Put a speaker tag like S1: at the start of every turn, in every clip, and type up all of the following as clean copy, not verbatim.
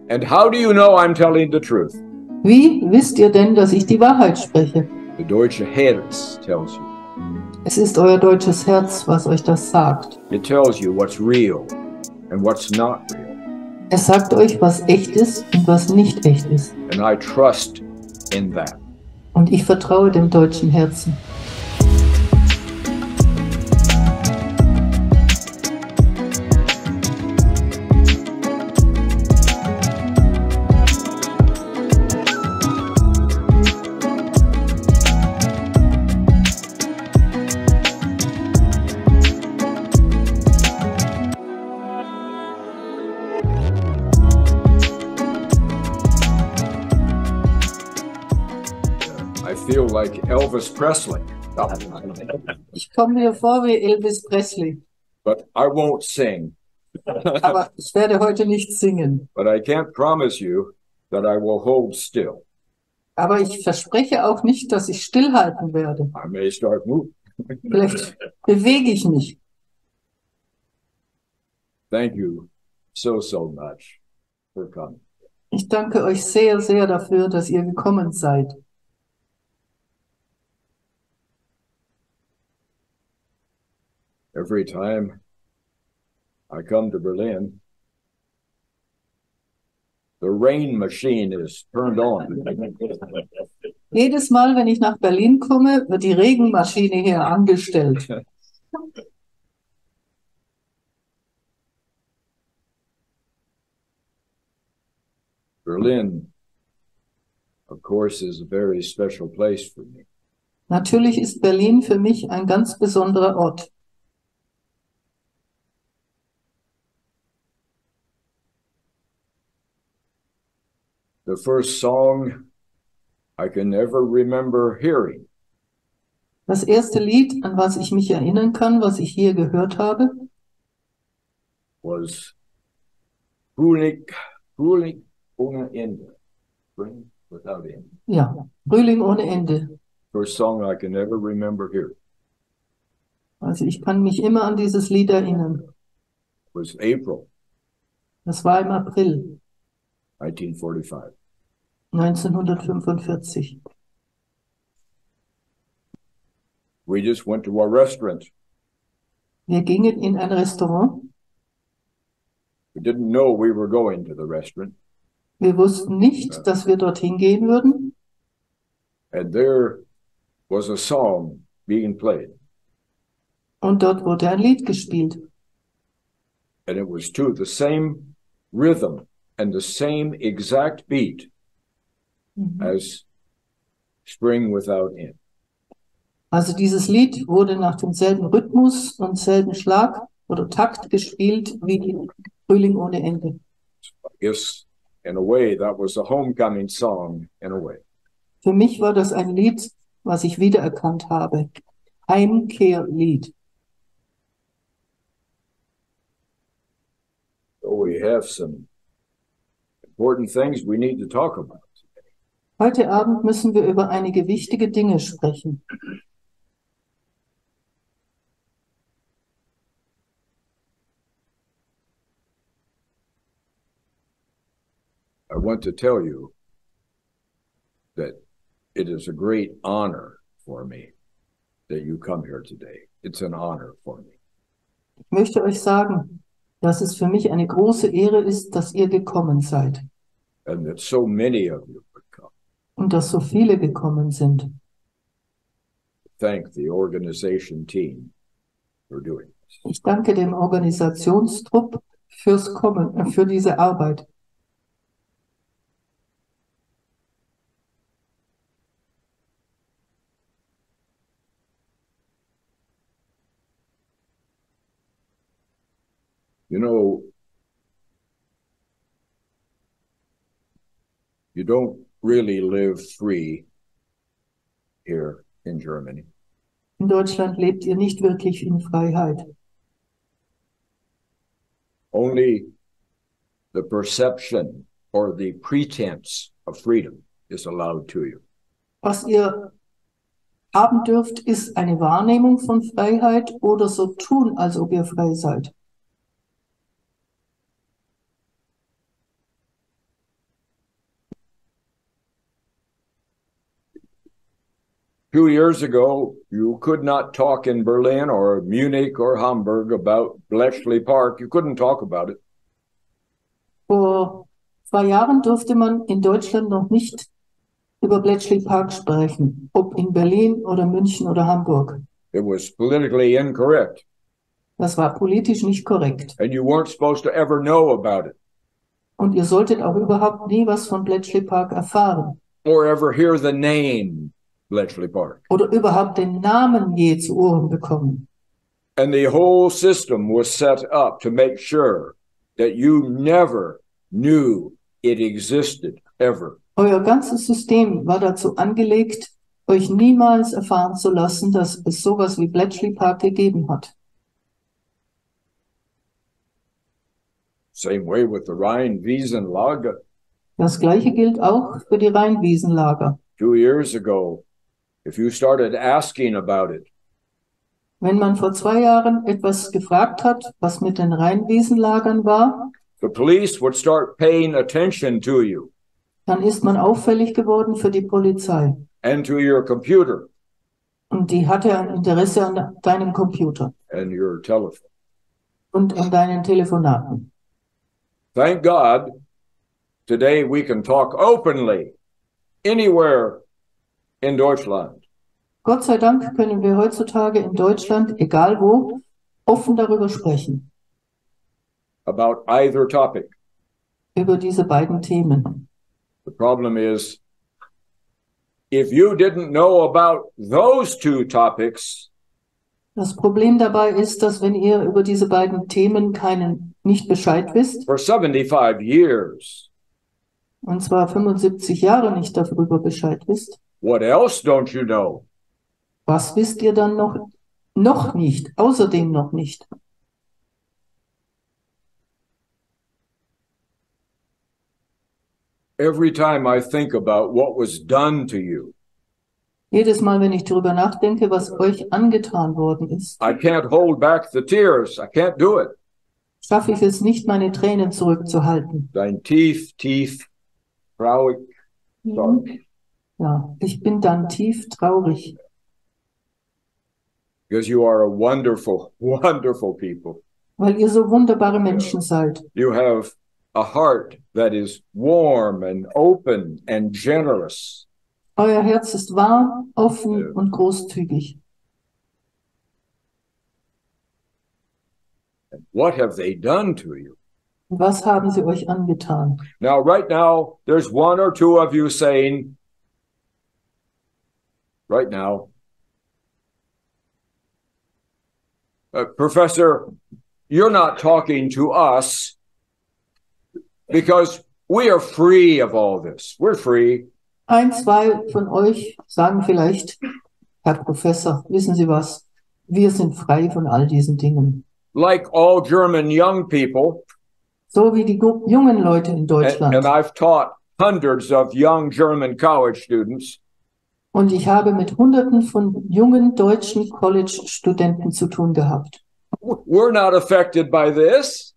S1: And how do you know I'm telling the truth?
S2: Wie wisst ihr denn, dass ich die Wahrheit spreche?
S1: The deutsche Herz tells you.
S2: Es ist euer deutsches Herz, was euch das sagt.
S1: It tells you what's real and what's not real.
S2: Es sagt euch, was echt ist und was nicht echt ist.
S1: And I trust in that.
S2: Und ich vertraue dem deutschen Herzen.
S1: I feel like Elvis Presley.
S2: Ich komme mir vor wie Elvis Presley.
S1: But I won't sing.
S2: Aber ich werde heute nicht singen.
S1: But I can't promise you that I will hold still.
S2: Aber ich verspreche auch nicht, dass ich stillhalten werde.
S1: I may start moving.
S2: Vielleicht bewege ich mich.
S1: Thank you so much for coming.
S2: Ich danke euch sehr, sehr dafür, dass ihr gekommen seid.
S1: Every time I come to Berlin, the rain machine is turned on.
S2: Jedes Mal, wenn ich nach Berlin komme, wird die Regenmaschine hier angestellt.
S1: Berlin, of course, is a very special place for me.
S2: Natürlich ist Berlin für mich ein ganz besonderer Ort.
S1: The first song I can never remember hearing
S2: Das erste Lied, an was ich mich erinnern kann, was ich hier gehört habe,
S1: was Frühling ohne Ende. Spring without end.
S2: ja, Frühling ohne Ende.
S1: First song I can never remember hearing
S2: Also ich kann mich immer an dieses Lied erinnern.
S1: was April
S2: Das war im April
S1: 1945.
S2: 1945.
S1: We just went to a restaurant.
S2: Wir gingen in ein Restaurant.
S1: We didn't know we were going to the restaurant.
S2: Wir wussten nicht, dass wir dorthin gehen würden.
S1: And there was a song being played.
S2: Und dort wurde ein Lied gespielt.
S1: And it was to the same rhythm and the same exact beat as Spring Without End.
S2: Also dieses Lied wurde nach demselben Rhythmus und selben Schlag oder Takt gespielt wie Frühling ohne Ende.
S1: I guess in a way that was a homecoming song in a way.
S2: Für mich war das ein Lied, was ich wiedererkannt habe. Heimkehrlied.
S1: So we have some important things we need to talk about.
S2: Heute Abend müssen wir über einige wichtige Dinge sprechen.
S1: I want to tell you that it is a great honor for me that you come here today. It's an honor for me.
S2: Ich möchte euch sagen, dass es für mich eine große Ehre ist, dass ihr gekommen seid
S1: And that so many of you would come.
S2: und dass so viele gekommen sind.
S1: Thank the organization team for doing this.
S2: Ich danke dem Organisationstrupp fürs Kommen, für diese Arbeit.
S1: You know, you don't really live free here in Germany.
S2: In Deutschland lebt ihr nicht wirklich in Freiheit.
S1: Only the perception or the pretense of freedom is allowed to you.
S2: Was ihr haben dürft, ist eine Wahrnehmung von Freiheit oder so tun, als ob ihr frei seid.
S1: 2 years ago, you could not talk in Berlin or Munich or Hamburg about Bletchley Park. You couldn't talk about it.
S2: Vor 2 Jahren durfte man in Deutschland noch nicht über Bletchley Park sprechen, ob in Berlin oder München oder Hamburg.
S1: It was politically incorrect.
S2: Das war politisch nicht korrekt.
S1: And you weren't supposed to ever know about it.
S2: Und ihr solltet auch überhaupt nie was von Bletchley Park erfahren.
S1: Or ever hear the name Bletchley Park.
S2: Oder überhaupt den Namen je zu Ohren bekommen.
S1: And the whole system was set up to make sure that you never knew it existed, ever.
S2: Euer ganzes System war dazu angelegt, euch niemals erfahren zu lassen, dass es sowas wie Bletchley Park gegeben hat.
S1: Same way with the Rheinwiesenlager.
S2: Das Gleiche gilt auch für die Rheinwiesenlager.
S1: 2 years ago, if you started asking about it,
S2: Wenn man vor 2 Jahren etwas gefragt hat, was mit den Rheinwiesenlagern war,
S1: the police would start paying attention to you
S2: dann ist man auffällig geworden für die Polizei.
S1: and to your computer
S2: Und die hatte ein Interesse an deinem Computer
S1: and your telephone.
S2: und an deinen Telefonaten.
S1: Thank God, today we can talk openly anywhere in Deutschland
S2: Gott sei Dank können wir heutzutage in Deutschland, egal wo, offen darüber sprechen,
S1: about either topic.
S2: über diese beiden Themen.
S1: The problem is, if you didn't know about those two topics,
S2: Das Problem dabei ist, dass wenn ihr über diese beiden Themen nicht Bescheid wisst,
S1: for 75 years,
S2: und zwar 75 Jahre nicht darüber Bescheid wisst,
S1: what else don't you know?
S2: was wisst ihr dann noch nicht, außerdem noch nicht?
S1: Every time I think about what was done to you,
S2: Jedes Mal, wenn ich darüber nachdenke, was euch angetan worden ist,
S1: I can't hold back the tears. I can't do it.
S2: schaffe ich es nicht, meine Tränen zurückzuhalten.
S1: Dein tief, traurig, sorry.
S2: Ja, ich bin dann tief traurig,
S1: Because you are a wonderful, wonderful people.
S2: weil ihr so wunderbare Menschen seid.
S1: You have a heart that is warm and open and generous.
S2: Euer Herz ist warm, offen
S1: Ja.
S2: und großzügig.
S1: What have they done to you?
S2: Und was haben sie euch angetan?
S1: Now, right now, there's one or two of you saying, right now, Professor, you're not talking to us because we are free of all this. We're free.
S2: 1, 2 von euch sagen vielleicht, Herr Professor, wissen Sie was? Wir sind frei von all diesen Dingen.
S1: Like all German young people,
S2: So wie die jungen Leute in
S1: and
S2: Deutschland.
S1: I've taught hundreds of young German college students,
S2: Und ich habe mit Hunderten von jungen deutschen College-Studenten zu tun gehabt.
S1: we're not affected by this.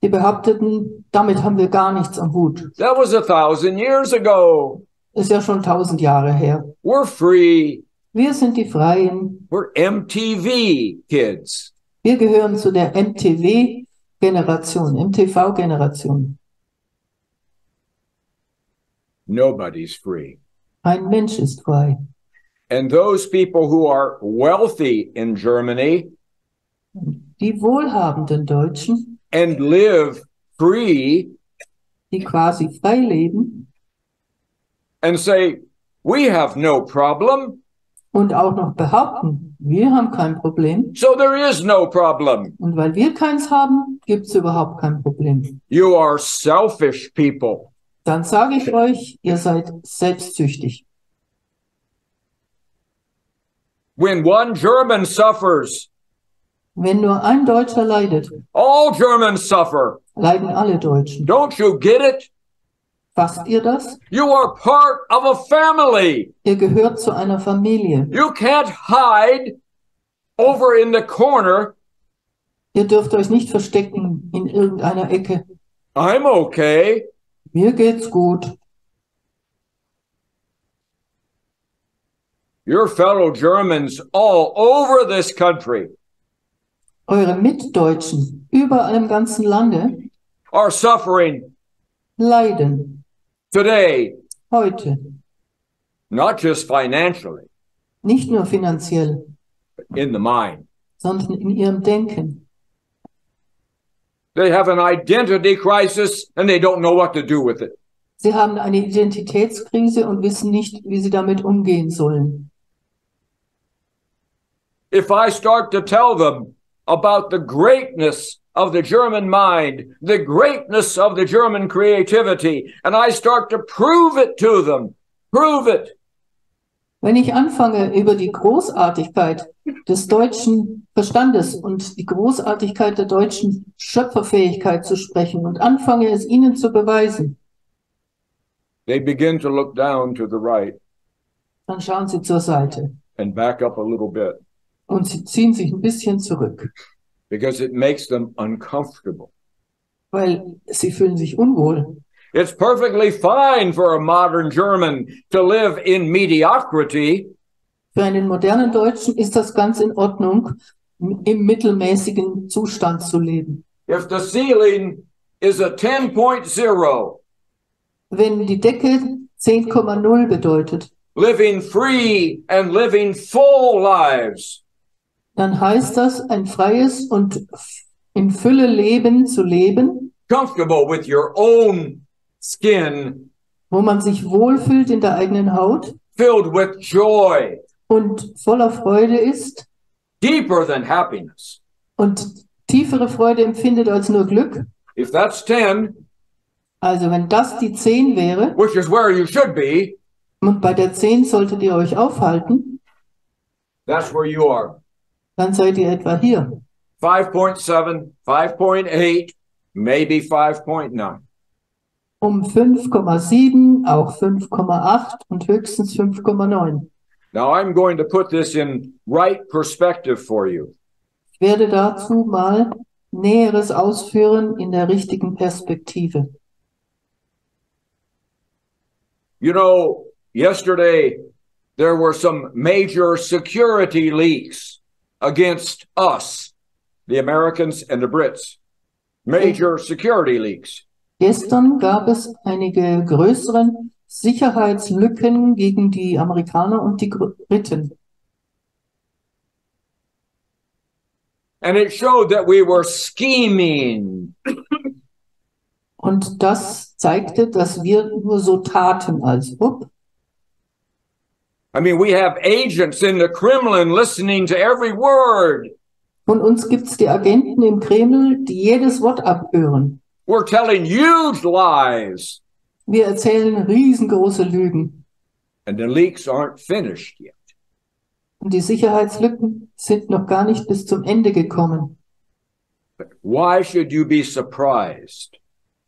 S2: Die behaupteten, damit haben wir gar nichts am Hut.
S1: That was 1,000 years ago.
S2: Ist ja schon 1000 Jahre her.
S1: We're free.
S2: Wir sind die Freien.
S1: We're MTV kids.
S2: Wir gehören zu der MTV-Generation, MTV-Generation.
S1: Nobody's free.
S2: Ein Mensch ist frei.
S1: And those people who are wealthy in Germany
S2: Die wohlhabenden Deutschen,
S1: and live free
S2: die quasi frei leben
S1: and say, we have no problem,
S2: und auch noch behaupten, wir haben kein Problem.
S1: so there is no problem.
S2: Und weil wir keins haben, gibt es überhaupt kein Problem.
S1: You are selfish people.
S2: Dann sage ich euch, ihr seid selbstsüchtig.
S1: When one German suffers,
S2: Wenn nur ein Deutscher leidet,
S1: all Germans suffer.
S2: leiden alle Deutschen.
S1: Don't you get it?
S2: Fasst ihr das?
S1: You are part of a family.
S2: Ihr gehört zu einer Familie.
S1: You can't hide over in the corner.
S2: Ihr dürft euch nicht verstecken in irgendeiner Ecke.
S1: I'm okay.
S2: Mir geht's gut.
S1: Your fellow Germans all over this country
S2: Eure Mitdeutschen überall im ganzen Lande
S1: are suffering
S2: leiden
S1: today,
S2: heute,
S1: not just financially,
S2: nicht nur finanziell,
S1: but in the mind.
S2: sondern in ihrem Denken.
S1: They have an identity crisis and they don't know what to do with it.
S2: Sie haben eine Identitätskrise und wissen nicht, wie sie damit umgehen sollen.
S1: If I start to tell them about the greatness of the German mind, the greatness of the German creativity, and I start to prove it to them, prove it,
S2: Wenn ich anfange, über die Großartigkeit des deutschen Verstandes und die Großartigkeit der deutschen Schöpferfähigkeit zu sprechen und anfange, es ihnen zu beweisen,
S1: they begin to look down to the right
S2: dann schauen sie zur Seite
S1: and back up a little bit
S2: und sie ziehen sich ein bisschen zurück,
S1: because it makes them uncomfortable.
S2: weil sie fühlen sich unwohl.
S1: It's perfectly fine for a modern German to live in mediocrity,
S2: Für einen modernen Deutschen ist das ganz in Ordnung, im mittelmäßigen Zustand zu leben.
S1: if the ceiling is a 10.0,
S2: Wenn die Decke 10,0 bedeutet,
S1: living free and living full lives.
S2: dann heißt das, ein freies und in Fülle Leben zu leben,
S1: Comfortable with your own skin,
S2: wo man sich wohlfühlt in der eigenen Haut
S1: filled with joy,
S2: und voller Freude ist
S1: deeper than happiness.
S2: und tiefere Freude empfindet als nur Glück.
S1: If that's 10,
S2: Also wenn das die 10 wäre,
S1: which is where you should be,
S2: und bei der 10 solltet ihr euch aufhalten,
S1: that's where you are.
S2: dann seid ihr etwa hier.
S1: 5.7, 5.8, maybe 5.9.
S2: Um 5,7, auch 5,8 und höchstens 5,9.
S1: Now I'm going to put this in right perspective for you.
S2: Ich werde dazu mal Näheres ausführen in der richtigen Perspektive.
S1: You know, yesterday there were some major security leaks against us, the Americans and the Brits. Major security leaks.
S2: Gestern gab es einige größere Sicherheitslücken gegen die Amerikaner und die Briten.
S1: And it showed that we were scheming.
S2: Und das zeigte, dass wir nur so taten, als ob.
S1: I mean, we have agents in the Kremlin listening to every word.
S2: Von uns gibt's die Agenten im Kreml, die jedes Wort abhören.
S1: We're telling huge lies.
S2: Wir erzählen riesengroße Lügen.
S1: And the leaks aren't finished yet.
S2: Und die Sicherheitslücken sind noch gar nicht bis zum Ende gekommen.
S1: But why should you be surprised?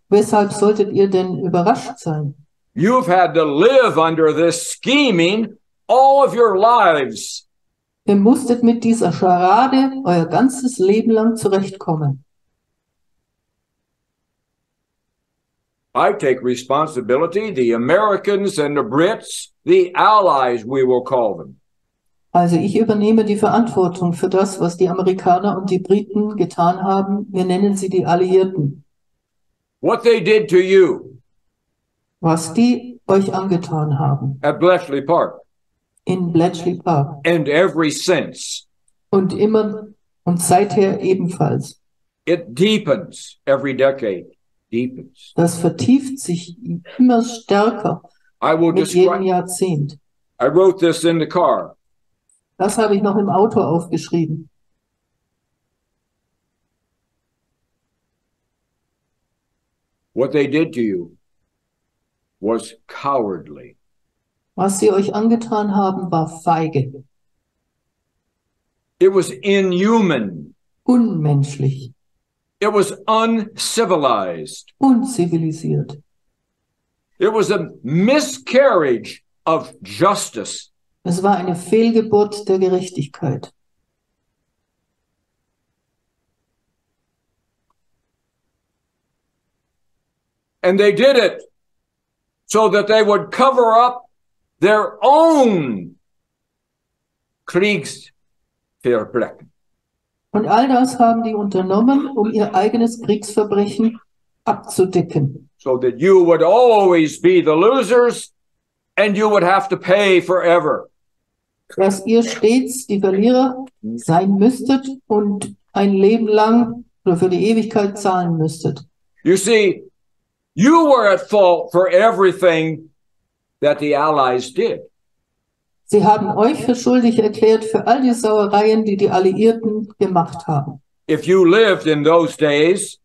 S2: Weshalb solltet ihr denn überrascht sein?
S1: You've had to live under this scheming all of your lives.
S2: Ihr musstet mit dieser Scharade euer ganzes Leben lang zurechtkommen.
S1: I take responsibility, the Americans and the Brits, the allies we will call them.
S2: Also ich übernehme die Verantwortung für das, was die Amerikaner und die Briten getan haben. Wir nennen sie die Alliierten.
S1: What they did to you
S2: Was die euch angetan haben.
S1: at Bletchley Park
S2: In Bletchley Park.
S1: and every since.
S2: Und immer und seither ebenfalls.
S1: It deepens every decade, deepens.
S2: Das vertieft sich immer stärker
S1: I will
S2: mit jedem
S1: describe,
S2: Jahrzehnt.
S1: I wrote this in the car.
S2: Das habe ich noch im Auto aufgeschrieben.
S1: What they did to you was cowardly.
S2: Was sie euch angetan haben, war feige,
S1: It was inhuman.
S2: unmenschlich,
S1: It was uncivilized.
S2: unzivilisiert.
S1: It was a miscarriage of justice.
S2: Es war eine Fehlgeburt der Gerechtigkeit.
S1: And they did it so that they would cover up their own Kriegsverbrechen.
S2: Und all das haben die unternommen, um ihr eigenes Kriegsverbrechen abzudecken.
S1: So that you would always be the losers and you would have to pay forever.
S2: Dass ihr stets die Verlierer sein müsstet und ein Leben lang oder für die Ewigkeit zahlen müsstet.
S1: You see, you were at fault for everything that the Allies did.
S2: Sie haben euch für schuldig erklärt für all die Sauereien, die die Alliierten gemacht haben.
S1: If you lived in those days,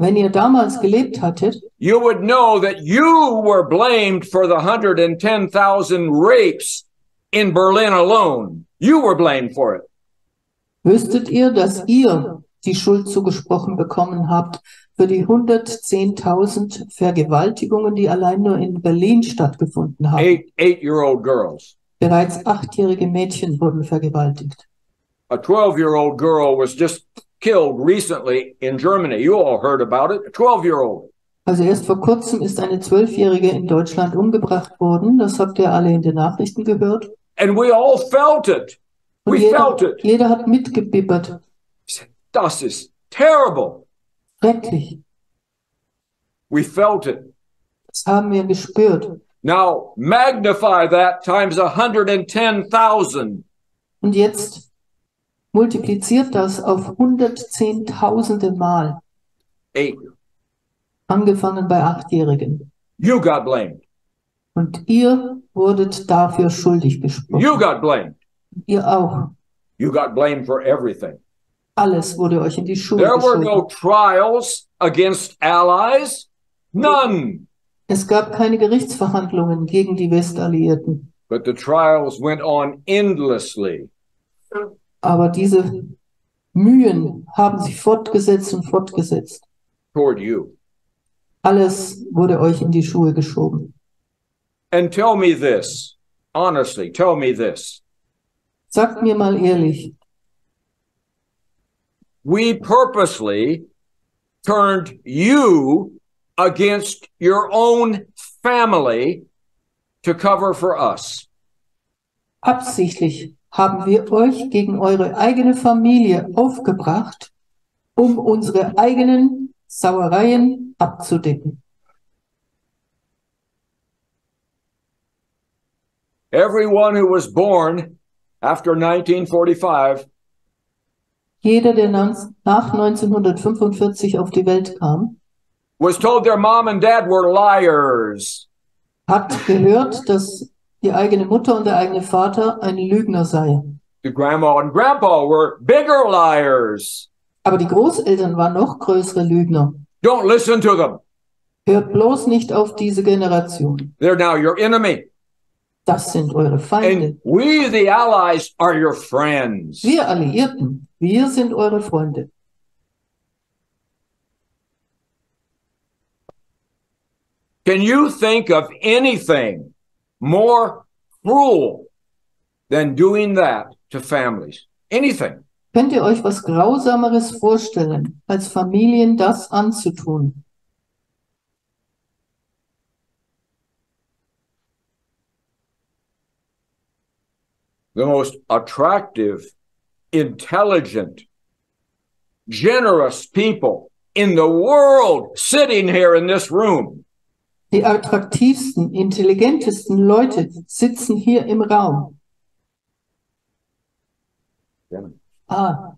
S2: Wenn ihr damals gelebt hattet,
S1: you would know that you were blamed for the 110,000 rapes in Berlin alone. You were blamed for it.
S2: wüsstet ihr, dass ihr die Schuld zugesprochen bekommen habt für die 110.000 Vergewaltigungen, die allein nur in Berlin stattgefunden haben.
S1: Eight-year-old girls.
S2: Bereits 8-jährige Mädchen wurden vergewaltigt.
S1: A 12-year-old girl was just killed recently in Germany. You all heard about it. A 12-year-old.
S2: Also erst vor kurzem ist eine 12-jährige in Deutschland umgebracht worden. Das habt ihr alle in den Nachrichten gehört.
S1: And we all felt it.
S2: Und
S1: We felt it.
S2: jeder hat mitgebibbert.
S1: Das ist terrible.
S2: Schrecklich.
S1: We felt it.
S2: Das haben wir gespürt.
S1: Now magnify that times 110,000.
S2: Und jetzt multipliziert das auf 110.000 Mal.
S1: Eight.
S2: Angefangen bei 8-Jährigen.
S1: You got blamed.
S2: Und ihr wurdet dafür schuldig
S1: You
S2: gesprochen.
S1: got blamed.
S2: Ihr auch.
S1: You got blamed for everything.
S2: Alles wurde euch in die Schuhe
S1: There were
S2: geschoben.
S1: no trials against allies. None.
S2: Es gab keine Gerichtsverhandlungen gegen die Westalliierten.
S1: But the trials went on endlessly.
S2: Aber diese Mühen haben sich fortgesetzt und fortgesetzt.
S1: Toward you.
S2: Alles wurde euch in die Schuhe geschoben.
S1: And tell me this, honestly, tell me this.
S2: Sagt mir mal ehrlich,
S1: We purposely turned you against your own family to cover for us.
S2: absichtlich haben wir euch gegen eure eigene Familie aufgebracht, um unsere eigenen Sauereien abzudecken.
S1: Everyone who was born after 1945
S2: Jeder, der nach 1945 auf die Welt kam,
S1: was told their mom and dad were liars.
S2: hat gehört, dass die eigene Mutter und der eigene Vater ein Lügner sei.
S1: The grandma and grandpa were bigger liars.
S2: Aber die Großeltern waren noch größere Lügner.
S1: Don't listen to them.
S2: Hört bloß nicht auf diese Generation.
S1: They're now your enemy.
S2: Das sind eure Feinde.
S1: And we, the allies, are your friends.
S2: Wir Alliierten, wir sind eure Freunde.
S1: Can you think of anything more cruel than doing that to families? Anything.
S2: Könnt ihr euch was Grausameres vorstellen, als Familien das anzutun?
S1: The most attractive, intelligent, generous people in the world sitting here in this room.
S2: Die attraktivsten, intelligentesten Leute sitzen hier im Raum.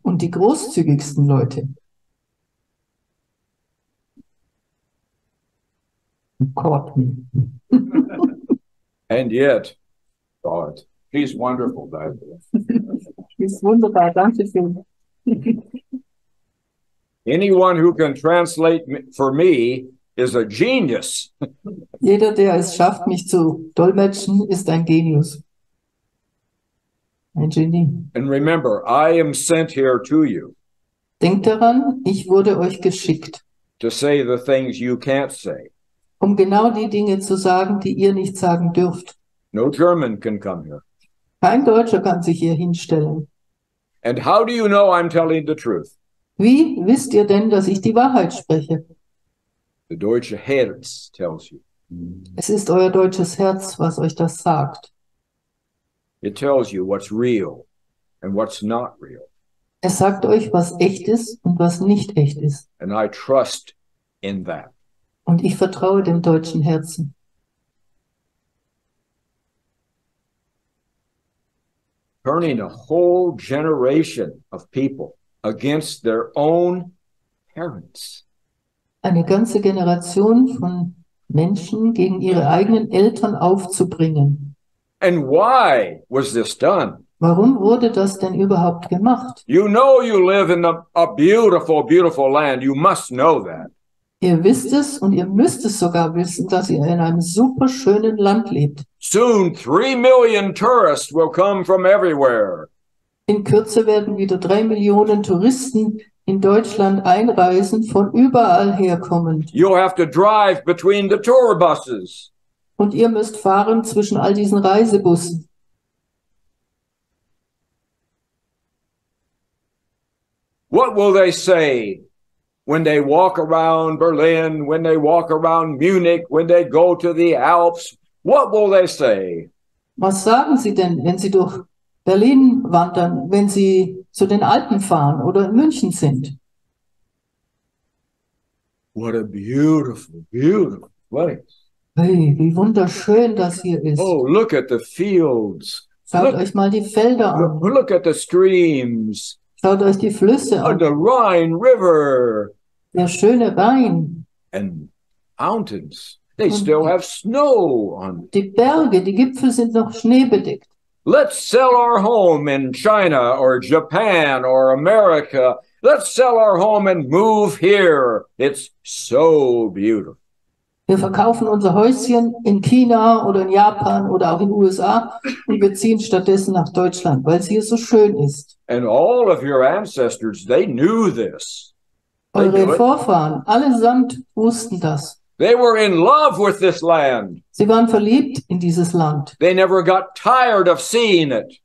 S2: Und die großzügigsten Leute. Courtney.
S1: And yet, God, she's wonderful, Dad.
S2: Ist wunderbar, danke schön.
S1: Anyone who can translate for me is a genius.
S2: Jeder, der es schafft, mich zu dolmetschen, ist ein Genius. Ein Genie.
S1: And remember, I am sent here to you
S2: Denkt daran, ich wurde euch geschickt,
S1: to say the things you can't say.
S2: um genau die Dinge zu sagen, die ihr nicht sagen dürft.
S1: No German can come here.
S2: Kein Deutscher kann sich hier hinstellen.
S1: And how do you know I'm telling the truth?
S2: Wie wisst ihr denn, dass ich die Wahrheit spreche?
S1: The deutsche Herz tells you.
S2: Es ist euer deutsches Herz, was euch das sagt.
S1: It tells you what's real and what's not real.
S2: Es sagt euch, was echt ist und was nicht echt ist.
S1: And I trust in that.
S2: Und ich vertraue dem deutschen Herzen.
S1: Turning a whole generation of people against their own parents.
S2: Eine ganze Generation von Menschen gegen ihre eigenen Eltern aufzubringen.
S1: And why was this done?
S2: Warum wurde das denn überhaupt gemacht?
S1: You know you live in a beautiful, beautiful land. You must know that.
S2: Ihr wisst es und ihr müsst es sogar wissen, dass ihr in einem super schönen Land lebt.
S1: Soon 3 million tourists will come from everywhere.
S2: In Kürze werden wieder 3 Millionen Touristen in Deutschland einreisen, von überall herkommend.
S1: You'll have to drive between the tour buses.
S2: Und ihr müsst fahren zwischen all diesen Reisebussen.
S1: What will they say when they walk around Berlin, when they walk around Munich, when they go to the Alps? What will they say?
S2: Was sagen sie denn, wenn sie durch Berlin wandern, wenn sie zu den Alpen fahren oder in München sind?
S1: What a beautiful, beautiful place.
S2: Hey, wie wunderschön das hier ist.
S1: Oh, look at the fields.
S2: Schaut
S1: Look,
S2: euch mal die Felder an.
S1: look at the streams.
S2: Schaut euch die Flüsse
S1: On
S2: an.
S1: the Rhine River.
S2: Der schöne Rhein.
S1: And mountains. They still have snow on.
S2: Die Berge, die Gipfel sind noch schneebedeckt.
S1: Let's sell our home in China or Japan or America. Let's sell our home and move here. It's so beautiful.
S2: Wir verkaufen unser Häuschen in China oder in Japan oder auch in den USA und wir ziehen stattdessen nach Deutschland, weil es hier so schön ist.
S1: And all of your ancestors, they knew this. They knew
S2: Eure
S1: it.
S2: Vorfahren allesamt wussten das.
S1: They were in love with this land.
S2: Sie waren verliebt in dieses Land.
S1: They never got tired of seeing it.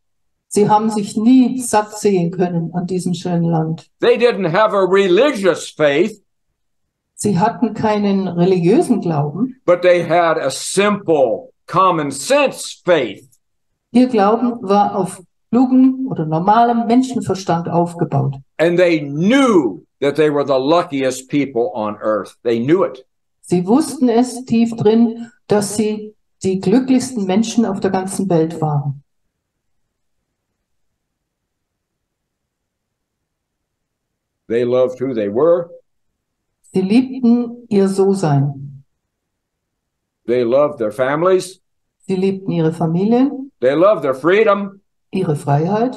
S2: Sie haben sich nie satt sehen können an diesem schönen Land.
S1: They didn't have a religious faith,
S2: Sie hatten keinen religiösen Glauben.
S1: but they had a simple, common sense faith.
S2: Ihr Glauben war auf klugen oder normalem Menschenverstand aufgebaut.
S1: And they knew that they were the luckiest people on earth. They knew it.
S2: Sie wussten es tief drin, dass sie die glücklichsten Menschen auf der ganzen Welt waren.
S1: They loved who they were.
S2: Sie liebten ihr So-Sein.
S1: They loved their families.
S2: Sie liebten ihre Familien,
S1: They loved their freedom.
S2: ihre Freiheit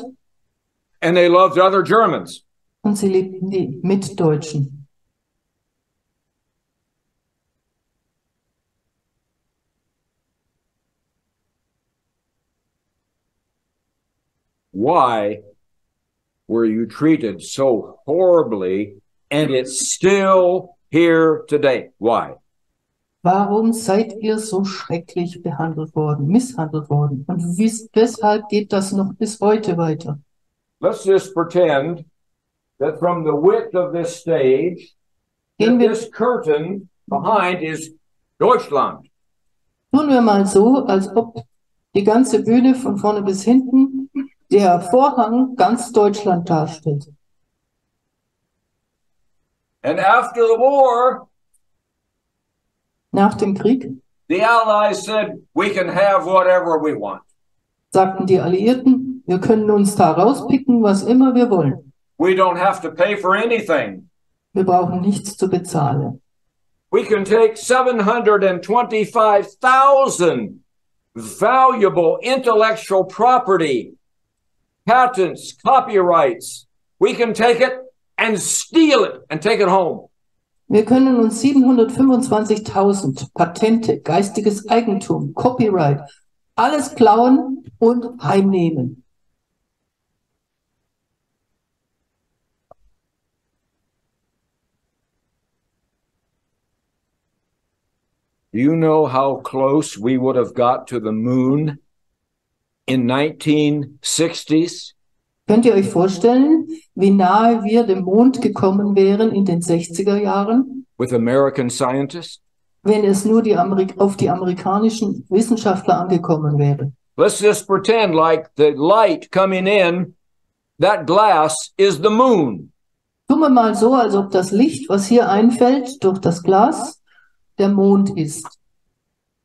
S1: And they loved other Germans.
S2: und sie liebten die Mitdeutschen.
S1: Why were you treated so horribly and it's still here today? Why?
S2: Warum seid ihr so schrecklich behandelt worden, misshandelt worden? Und weshalb geht das noch bis heute weiter?
S1: Let's just pretend that from the width of this stage,
S2: Gehen
S1: that
S2: wir,
S1: this curtain behind is Deutschland.
S2: tun wir mal so, als ob die ganze Bühne von vorne bis hinten der Vorhang ganz Deutschland darstellt.
S1: And after the war,
S2: Nach dem Krieg
S1: the Allies said, we can have whatever we want.
S2: sagten die Alliierten, wir können uns da rauspicken, was immer wir wollen.
S1: We don't have to pay for anything.
S2: Wir brauchen nichts zu bezahlen.
S1: We can take 725,000 valuable intellectual property, patents, copyrights. We can take it and steal it and take it home.
S2: Wir können uns 725.000 Patente, geistiges Eigentum, Copyright, alles klauen und heimnehmen.
S1: Do you know how close we would have got to the moon in 1960s?
S2: Könnt ihr euch vorstellen, wie nahe wir dem Mond gekommen wären in den 60er Jahren,
S1: With American scientists?
S2: wenn es nur auf die amerikanischen Wissenschaftler angekommen wäre?
S1: let's just pretend like the light coming in that glass is the moon.
S2: Tun wir mal so, als ob das Licht, was hier einfällt durch das Glas, der Mond ist.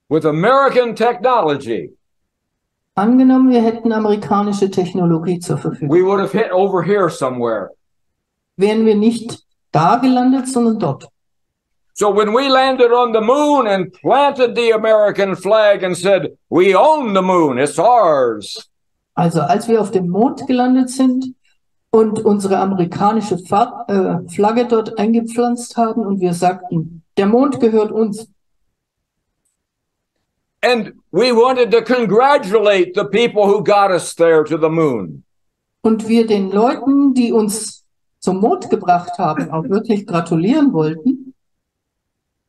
S1: With American technology,
S2: Angenommen, wir hätten amerikanische Technologie zur Verfügung.
S1: we would have hit over here somewhere.
S2: Wären wir nicht da gelandet, sondern dort.
S1: So when we landed on the moon and planted the American flag and said, we own the moon, it's ours.
S2: Also als wir auf dem Mond gelandet sind und unsere amerikanische Flagge dort eingepflanzt haben und wir sagten, der Mond gehört uns.
S1: And we wanted to congratulate the people who got us there to the moon.
S2: Und wir den Leuten, die uns zum Mond gebracht haben, auch wirklich gratulieren wollten.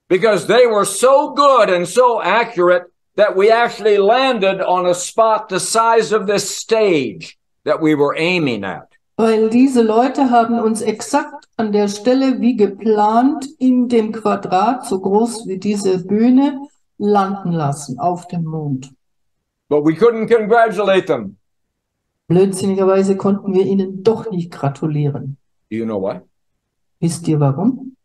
S1: Because they were so good and so accurate that we actually landed on a spot the size of this stage that we were aiming at.
S2: Weil diese Leute haben uns exakt an der Stelle wie geplant in dem Quadrat, so groß wie diese Bühne, landen lassen auf dem Mond.
S1: But we couldn't congratulate them.
S2: Blödsinnigerweise konnten wir ihnen doch nicht gratulieren.
S1: Do you know why?
S2: Wisst ihr warum?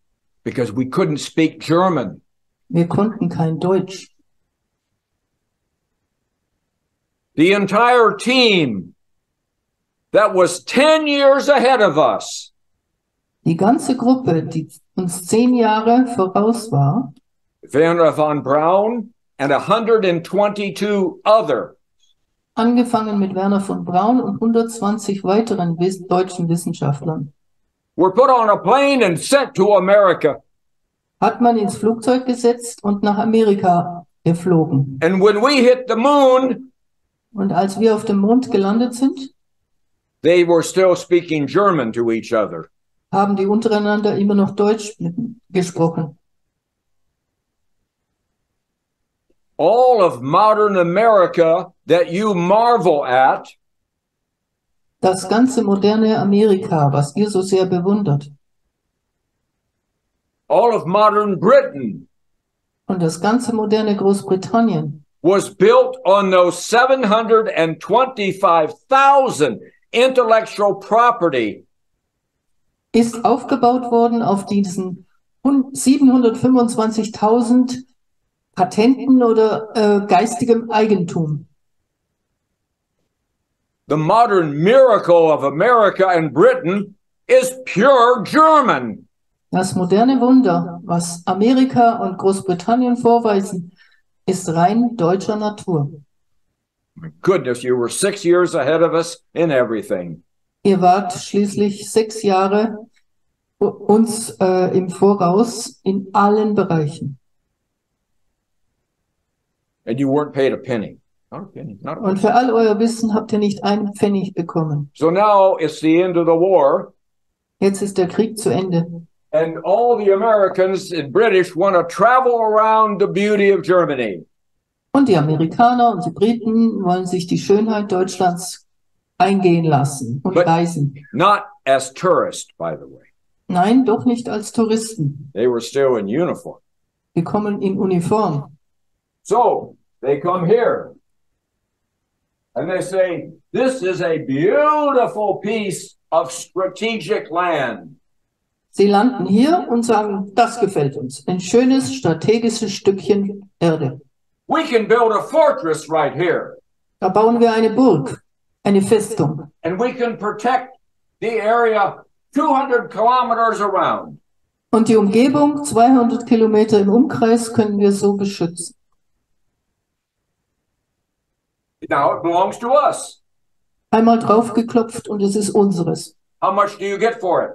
S1: Because we couldn't speak German.
S2: Wir konnten kein Deutsch.
S1: The entire team that was 10 years ahead of us
S2: Die ganze Gruppe, die uns 10 Jahre voraus war,
S1: Werner von Braun and 122 other,
S2: angefangen mit Werner von Braun und 120 weiteren deutschen Wissenschaftlern,
S1: were put on a plane and sent to America.
S2: hat man ins Flugzeug gesetzt und nach Amerika geflogen.
S1: And when we hit the moon,
S2: Und als wir auf dem Mond gelandet sind,
S1: they were still speaking German to each other.
S2: haben die untereinander immer noch Deutsch gesprochen.
S1: All of modern America that you marvel at
S2: Das ganze moderne Amerika, was ihr so sehr bewundert,
S1: all of modern Britain
S2: und das ganze moderne Großbritannien
S1: was built on those 725,000 intellectual property
S2: ist aufgebaut worden auf diesen 725.000 Patenten oder geistigem Eigentum.
S1: The modern miracle of America and Britain is pure German.
S2: Das moderne Wunder, was Amerika und Großbritannien vorweisen, ist rein deutscher Natur.
S1: My goodness, you were 6 years ahead of us in everything.
S2: Ihr wart schließlich 6 Jahre uns im Voraus in allen Bereichen.
S1: And you weren't paid a penny. Not a penny. Not a
S2: Und
S1: penny.
S2: für all euer Wissen habt ihr nicht einen Pfennig bekommen.
S1: So now it's the end of the war,
S2: Jetzt ist der Krieg zu Ende.
S1: and all the Americans and British want to travel around the beauty of Germany.
S2: Und die Amerikaner und die Briten wollen sich die Schönheit Deutschlands eingehen lassen und
S1: But-
S2: reisen.
S1: Not as tourists, by the way.
S2: Nein, doch nicht als Touristen.
S1: They were still in uniform.
S2: Die kommen in Uniform.
S1: So they come here and they say, this is a beautiful piece of strategic land.
S2: Sie landen hier und sagen, das gefällt uns. Ein schönes strategisches Stückchen Erde.
S1: We can build a fortress right here,
S2: Da bauen wir eine Burg, eine Festung.
S1: and we can protect the area 200 kilometers around.
S2: Und die Umgebung, 200 Kilometer im Umkreis, können wir so beschützen.
S1: Now it belongs to us.
S2: Einmal draufgeklopft und es ist unseres.
S1: How much do you get for it?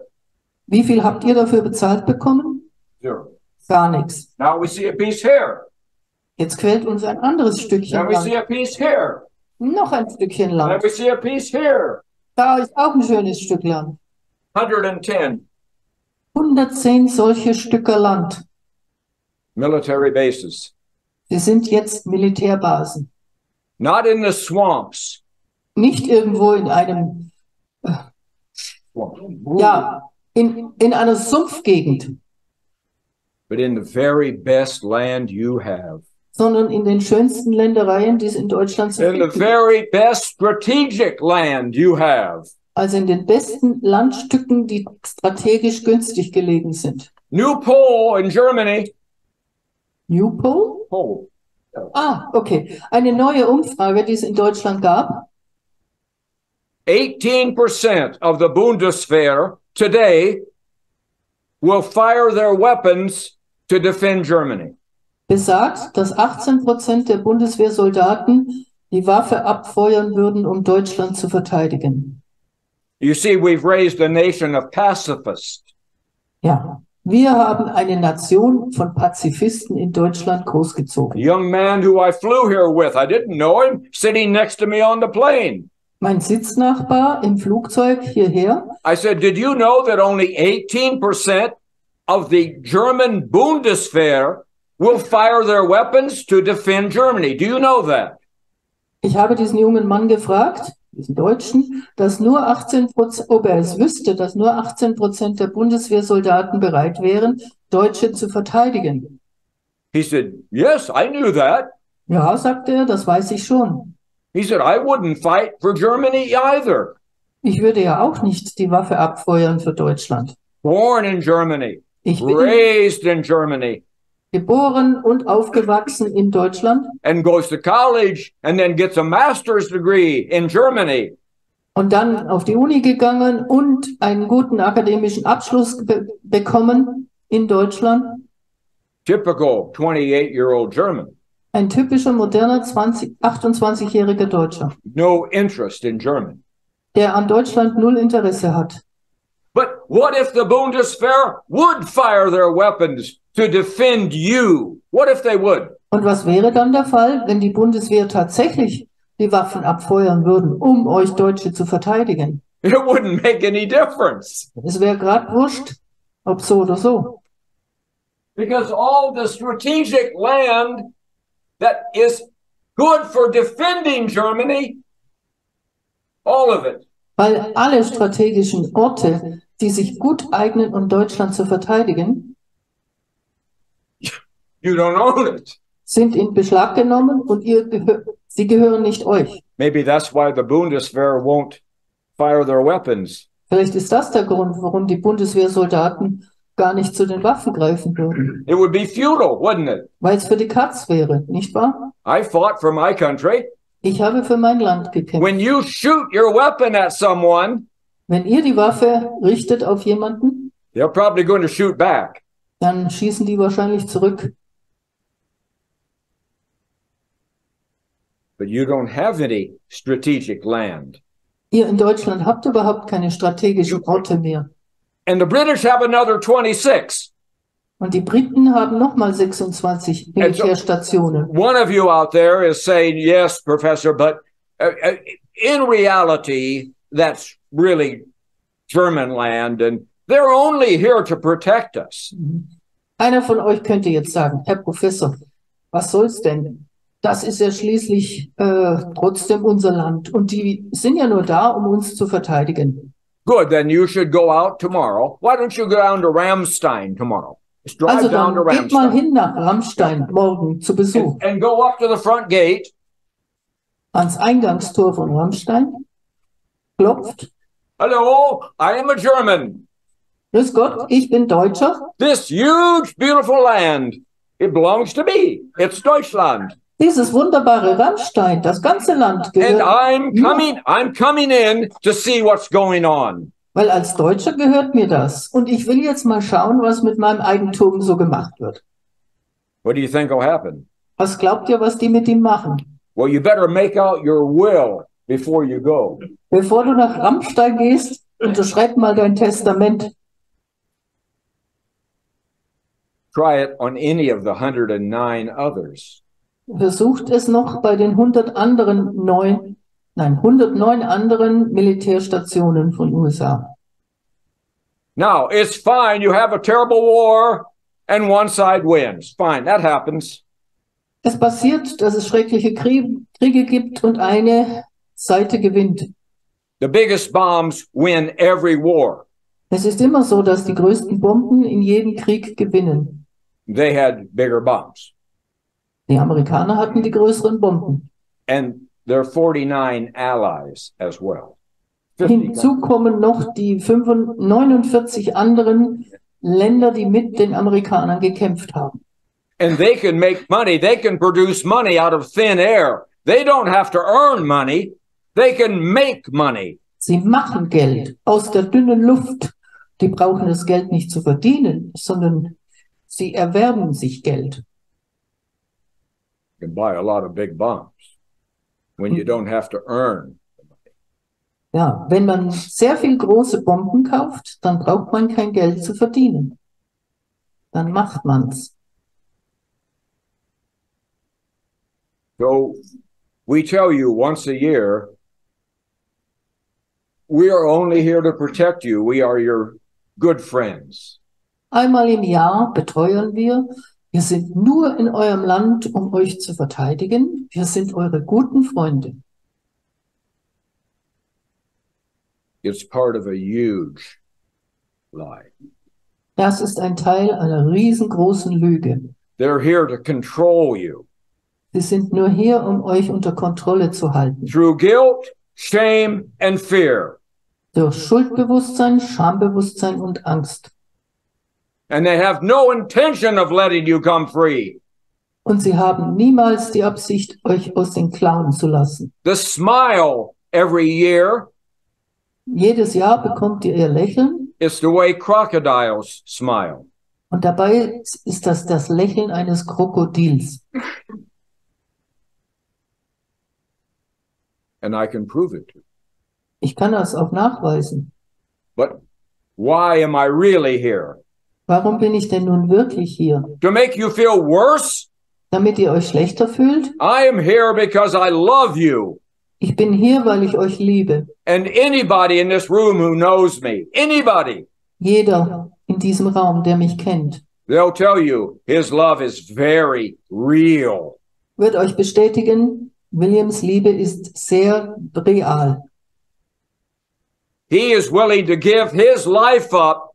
S2: Wie viel habt ihr dafür bezahlt bekommen?
S1: Zero.
S2: Gar nichts.
S1: Now we see a piece here.
S2: Jetzt quält uns ein anderes Stückchen
S1: Then we see
S2: Land.
S1: a piece here.
S2: Noch ein Stückchen
S1: Then
S2: Land.
S1: we see a piece here.
S2: Da ist auch ein schönes Stück Land.
S1: 110
S2: 110 solche Stücke Land.
S1: military bases.
S2: Sie sind jetzt Militärbasen.
S1: Not in the swamps.
S2: Nicht irgendwo in einem, ja, in einer Sumpfgegend,
S1: But in the very best land you have.
S2: sondern in den schönsten Ländereien, die es in Deutschland zu
S1: in the
S2: finden gibt.
S1: very best strategic land you have.
S2: Also in den besten Landstücken, die strategisch günstig gelegen sind.
S1: New poll in Germany.
S2: Newport?
S1: Poll.
S2: Ah, okay. Eine neue Umfrage, die es in Deutschland gab.
S1: 18% of the Bundeswehr today will fire their weapons to defend Germany.
S2: Besagt, dass 18% der Bundeswehrsoldaten die Waffe abfeuern würden, um Deutschland zu verteidigen.
S1: You see, we've raised a nation of pacifists.
S2: Ja, wir haben eine Nation von Pazifisten in Deutschland großgezogen.
S1: A young man who I flew here with, I didn't know him, sitting next to me on the plane.
S2: Mein Sitznachbar im Flugzeug hierher,
S1: I said, did you know that only 18% of the German Bundeswehr will fire their weapons to defend Germany? Do you know that?
S2: ich habe diesen jungen Mann gefragt, diesen Deutschen, dass nur 18%, ob er es wüsste, dass nur 18% der Bundeswehrsoldaten bereit wären, Deutsche zu verteidigen.
S1: He said, yes, I knew that.
S2: Ja, sagte er, das weiß ich schon.
S1: He said, I wouldn't fight for Germany either.
S2: Ich würde ja auch nicht die Waffe abfeuern für Deutschland.
S1: Born in Germany,
S2: Ich bin
S1: raised in Germany,
S2: geboren und aufgewachsen in Deutschland
S1: and goes to college and then gets a master's degree in Germany.
S2: und dann auf die Uni gegangen und einen guten akademischen Abschluss bekommen in Deutschland.
S1: Typical 28-year-old German.
S2: Ein typischer, moderner 28-jähriger Deutscher,
S1: No interest in German.
S2: der an Deutschland null Interesse hat.
S1: But what if the Bundeswehr would fire their weapons to defend you? What if they would?
S2: Und was wäre dann der Fall, wenn die Bundeswehr tatsächlich die Waffen abfeuern würden, um euch Deutsche zu verteidigen?
S1: It wouldn't make any difference.
S2: Es wäre gerade wurscht, ob so oder so.
S1: Because all the strategic land that is good for defending Germany, all of it,
S2: Weil alle strategischen Orte, die sich gut eignen, um Deutschland zu verteidigen,
S1: you don't own it.
S2: sind in Beschlag genommen und sie gehören nicht euch.
S1: Maybe that's why the Bundeswehr won't fire their weapons.
S2: Vielleicht ist das der Grund, warum die Bundeswehrsoldaten gar nicht zu den Waffen greifen würden.
S1: It would be futile, wouldn't it?
S2: Weil es für die Katz wäre, nicht wahr?
S1: I fought for my country.
S2: Ich habe für mein Land gekämpft.
S1: When you shoot your weapon at someone,
S2: Wenn ihr die Waffe richtet auf jemanden,
S1: they're probably going to shoot back.
S2: dann schießen die wahrscheinlich zurück.
S1: But you don't have any strategic land.
S2: Ihr in Deutschland habt überhaupt keine strategischen Orte mehr.
S1: And the British have another 26.
S2: Und die Briten haben nochmal 26 Militärstationen.
S1: One of you out there is saying, yes, Professor, but in reality, that's really German land, and they're only here to protect us.
S2: Einer von euch könnte jetzt sagen, Herr Professor, was soll's denn? Das ist ja schließlich trotzdem unser Land und die sind ja nur da, um uns zu verteidigen.
S1: Good, then you should go out tomorrow. Why don't you go down to Ramstein tomorrow? Just drive
S2: Also
S1: down to
S2: dann geht mal
S1: Ramstein
S2: hin nach Rammstein morgen zu Besuch.
S1: and go up to the front gate.
S2: Ans Eingangstor von Rammstein, klopft.
S1: Hello, I am a German.
S2: Grüß Gott, ich bin Deutscher.
S1: This huge, beautiful land, it belongs to me. It's Deutschland.
S2: Dieses wunderbare Rammstein, das ganze Land
S1: And
S2: gehört,
S1: I'm coming in to see what's going on.
S2: weil als Deutscher gehört mir das. Und ich will jetzt mal schauen, was mit meinem Eigentum so gemacht wird.
S1: What do you think will happen?
S2: Was glaubt ihr, was die mit ihm machen?
S1: Well, you better make out your will before you go.
S2: Bevor du nach Rammstein gehst, unterschreib mal dein Testament.
S1: Try it on any of the 109 others.
S2: Versucht es noch bei den 109 anderen Militärstationen von USA.
S1: Now, it's fine. You have a terrible war and one side wins. Fine, that happens.
S2: Es passiert, dass es schreckliche Kriege gibt und eine Seite gewinnt.
S1: The biggest bombs win every war.
S2: Es ist immer so, dass die größten Bomben in jedem Krieg gewinnen.
S1: They had bigger bombs.
S2: Die Amerikaner hatten die größeren Bomben.
S1: And there are 49 allies as well. 50
S2: Hinzu kommen noch die 49 anderen Länder, die mit den Amerikanern gekämpft haben.
S1: And they can make money. They can produce money out of thin air. They don't have to earn money. They can make money.
S2: Sie machen Geld aus der dünnen Luft. Die brauchen das Geld nicht zu verdienen, sondern sie erwerben sich Geld.
S1: You can buy a lot of big bombs when you don't have to earn.
S2: Ja, wenn man sehr viel große Bomben kauft, dann braucht man kein Geld zu verdienen. Dann macht man's.
S1: So we tell you once a year, we are only here to protect you. We are your good friends.
S2: Einmal im Jahr beteuern wir, wir sind nur in eurem Land, um euch zu verteidigen. Wir sind eure guten Freunde.
S1: It's part of a huge lie.
S2: Das ist ein Teil einer riesengroßen Lüge.
S1: They're here to control you
S2: Sie sind nur hier, um euch unter Kontrolle zu halten.
S1: through guilt, shame, and fear.
S2: Durch Schuldbewusstsein, Schambewusstsein und Angst.
S1: And they have no intention of letting you come free.
S2: Und sie haben niemals die Absicht, euch aus den Klauen zu lassen.
S1: The smile every year
S2: Jedes Jahr bekommt ihr Lächeln
S1: is the way crocodiles smile.
S2: und dabei ist das Lächeln eines Krokodils.
S1: And I can prove it.
S2: Ich kann das auch nachweisen.
S1: But why am I really here?
S2: Warum bin ich denn nun wirklich hier?
S1: To make you feel worse?
S2: Damit ihr euch schlechter fühlt?
S1: I am here because I love you.
S2: Ich bin hier, weil ich euch liebe.
S1: And anybody in this room who knows me, anybody,
S2: Jeder in diesem Raum, der mich kennt,
S1: they'll tell you his love is very real.
S2: wird euch bestätigen, Williams Liebe ist sehr real.
S1: He is willing to give his life up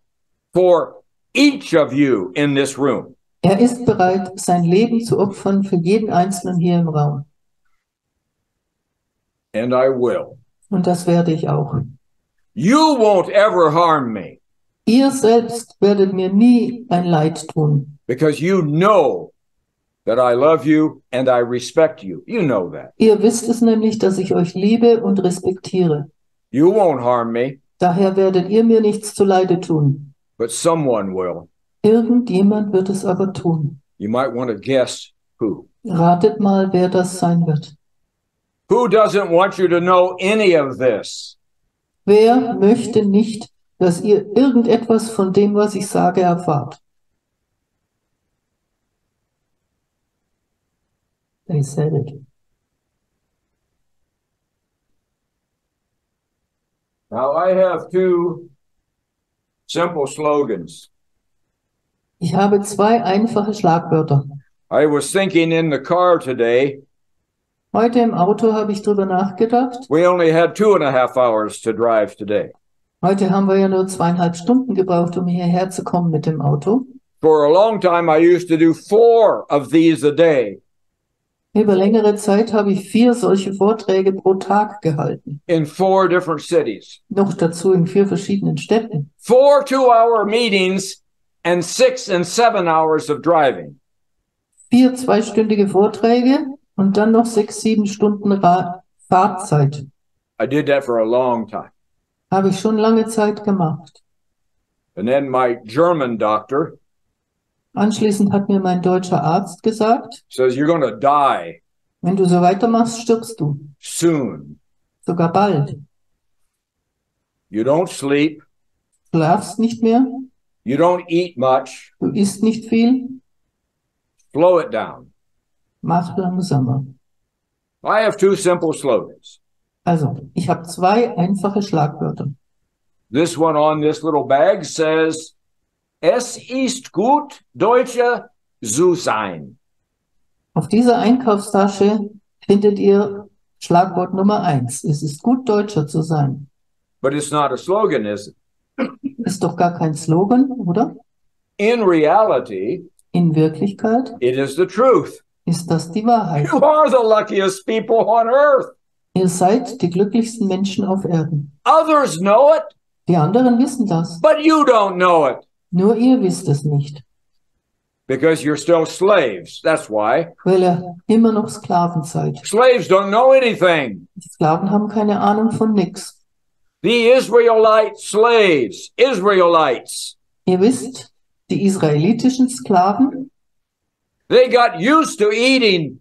S1: for each of you in this room.
S2: Er ist bereit, sein Leben zu opfern für jeden Einzelnen hier im Raum.
S1: And I will.
S2: Und das werde ich auch.
S1: You won't ever harm me
S2: Ihr selbst werdet mir nie ein Leid tun,
S1: because you know that I love you and I respect you. You know that.
S2: Ihr wisst es nämlich, dass ich euch liebe und respektiere.
S1: You won't harm me,
S2: Daher werdet ihr mir nichts zuleide tun.
S1: but someone will.
S2: Irgendjemand wird es aber tun.
S1: You might want to guess who.
S2: Ratet mal, wer das sein wird.
S1: Who doesn't want you to know any of this?
S2: Wer möchte nicht, dass ihr irgendetwas von dem, was ich sage, erfahrt? They said it.
S1: Now I have two simple slogans.
S2: Ich habe zwei einfache Schlagwörter.
S1: I was thinking in the car today,
S2: Heute im Auto habe ich drüber nachgedacht.
S1: we only had 2.5 hours to drive today.
S2: Heute haben wir ja nur 2,5 Stunden gebraucht, um hierher zu kommen mit dem Auto.
S1: For a long time, I used to do 4 of these a day
S2: Über längere Zeit habe ich 4 solche Vorträge pro Tag gehalten.
S1: in 4 different cities.
S2: Noch dazu in 4 verschiedenen Städten.
S1: 4 2-hour meetings and 6 and 7 hours of driving.
S2: 4 zweistündige Vorträge und dann noch 6, 7 Stunden Fahrzeit.
S1: I did that for a long time.
S2: Habe ich schon lange Zeit gemacht.
S1: And then my German doctor
S2: Anschließend hat mir mein deutscher Arzt gesagt,
S1: says, you're going to die
S2: wenn du so weitermachst, stirbst du.
S1: soon.
S2: Sogar bald.
S1: You don't sleep.
S2: Schlafst nicht mehr,
S1: You don't eat much.
S2: du isst nicht viel,
S1: Slow it down.
S2: mach langsamer.
S1: I have 2 simple slogans.
S2: Also, ich habe 2 einfache Schlagwörter.
S1: This one on this little bag says, es ist gut, Deutsche zu sein.
S2: Auf dieser Einkaufstasche findet ihr Schlagwort Nummer 1. Es ist gut, Deutscher zu sein.
S1: But it's not a slogan, is it?
S2: Ist doch gar kein Slogan, oder?
S1: In reality,
S2: In Wirklichkeit
S1: it is the truth.
S2: ist das die Wahrheit.
S1: You are the luckiest people on earth.
S2: Ihr seid die glücklichsten Menschen auf Erden.
S1: Others know it,
S2: Die anderen wissen das,
S1: but you don't know it
S2: nur ihr wisst es nicht,
S1: because you're still slaves. That's why.
S2: weil ihr immer noch Sklaven seid.
S1: Slaves don't know anything.
S2: Die Sklaven haben keine Ahnung von nix.
S1: The Israelite slaves, Israelites,
S2: Ihr wisst, die israelitischen Sklaven
S1: they got used to eating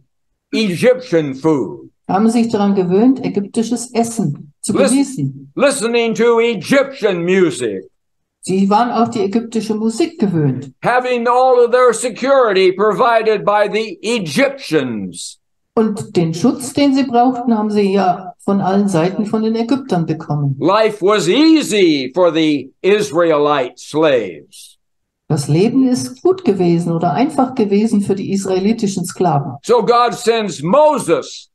S1: Egyptian food,
S2: haben sich daran gewöhnt, ägyptisches Essen zu genießen.
S1: listening to Egyptian music,
S2: Sie waren auch die ägyptische Musik gewöhnt.
S1: having all of their security provided by the Egyptians.
S2: Und den Schutz, den sie brauchten, haben sie ja von allen Seiten von den Ägyptern bekommen.
S1: Life was easy for the Israelite slaves.
S2: Das Leben ist gut gewesen oder einfach gewesen für die israelitischen Sklaven.
S1: So God sends Moses.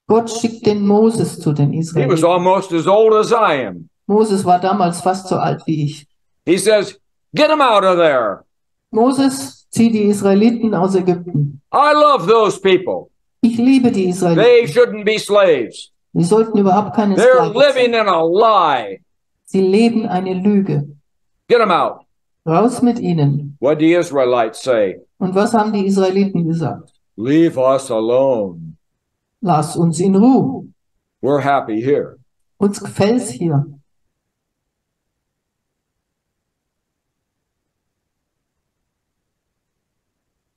S2: Gott schickt den Moses zu den
S1: He was
S2: Israeliten.
S1: almost as old as I am.
S2: Moses war damals fast so alt wie ich.
S1: He says, get them out of there.
S2: Moses, zieh die Israeliten aus Ägypten.
S1: I love those people.
S2: Ich liebe die Israeliten.
S1: They shouldn't be slaves.
S2: Sie sollten überhaupt keine
S1: They're
S2: Sklaven
S1: living
S2: sein.
S1: in a lie.
S2: Sie leben eine Lüge.
S1: Get them out.
S2: Raus mit ihnen.
S1: What do the Israelites say?
S2: Und was haben die Israeliten gesagt?
S1: Leave us alone.
S2: Lass uns in Ruhe.
S1: We're happy here.
S2: Uns gefällt's hier.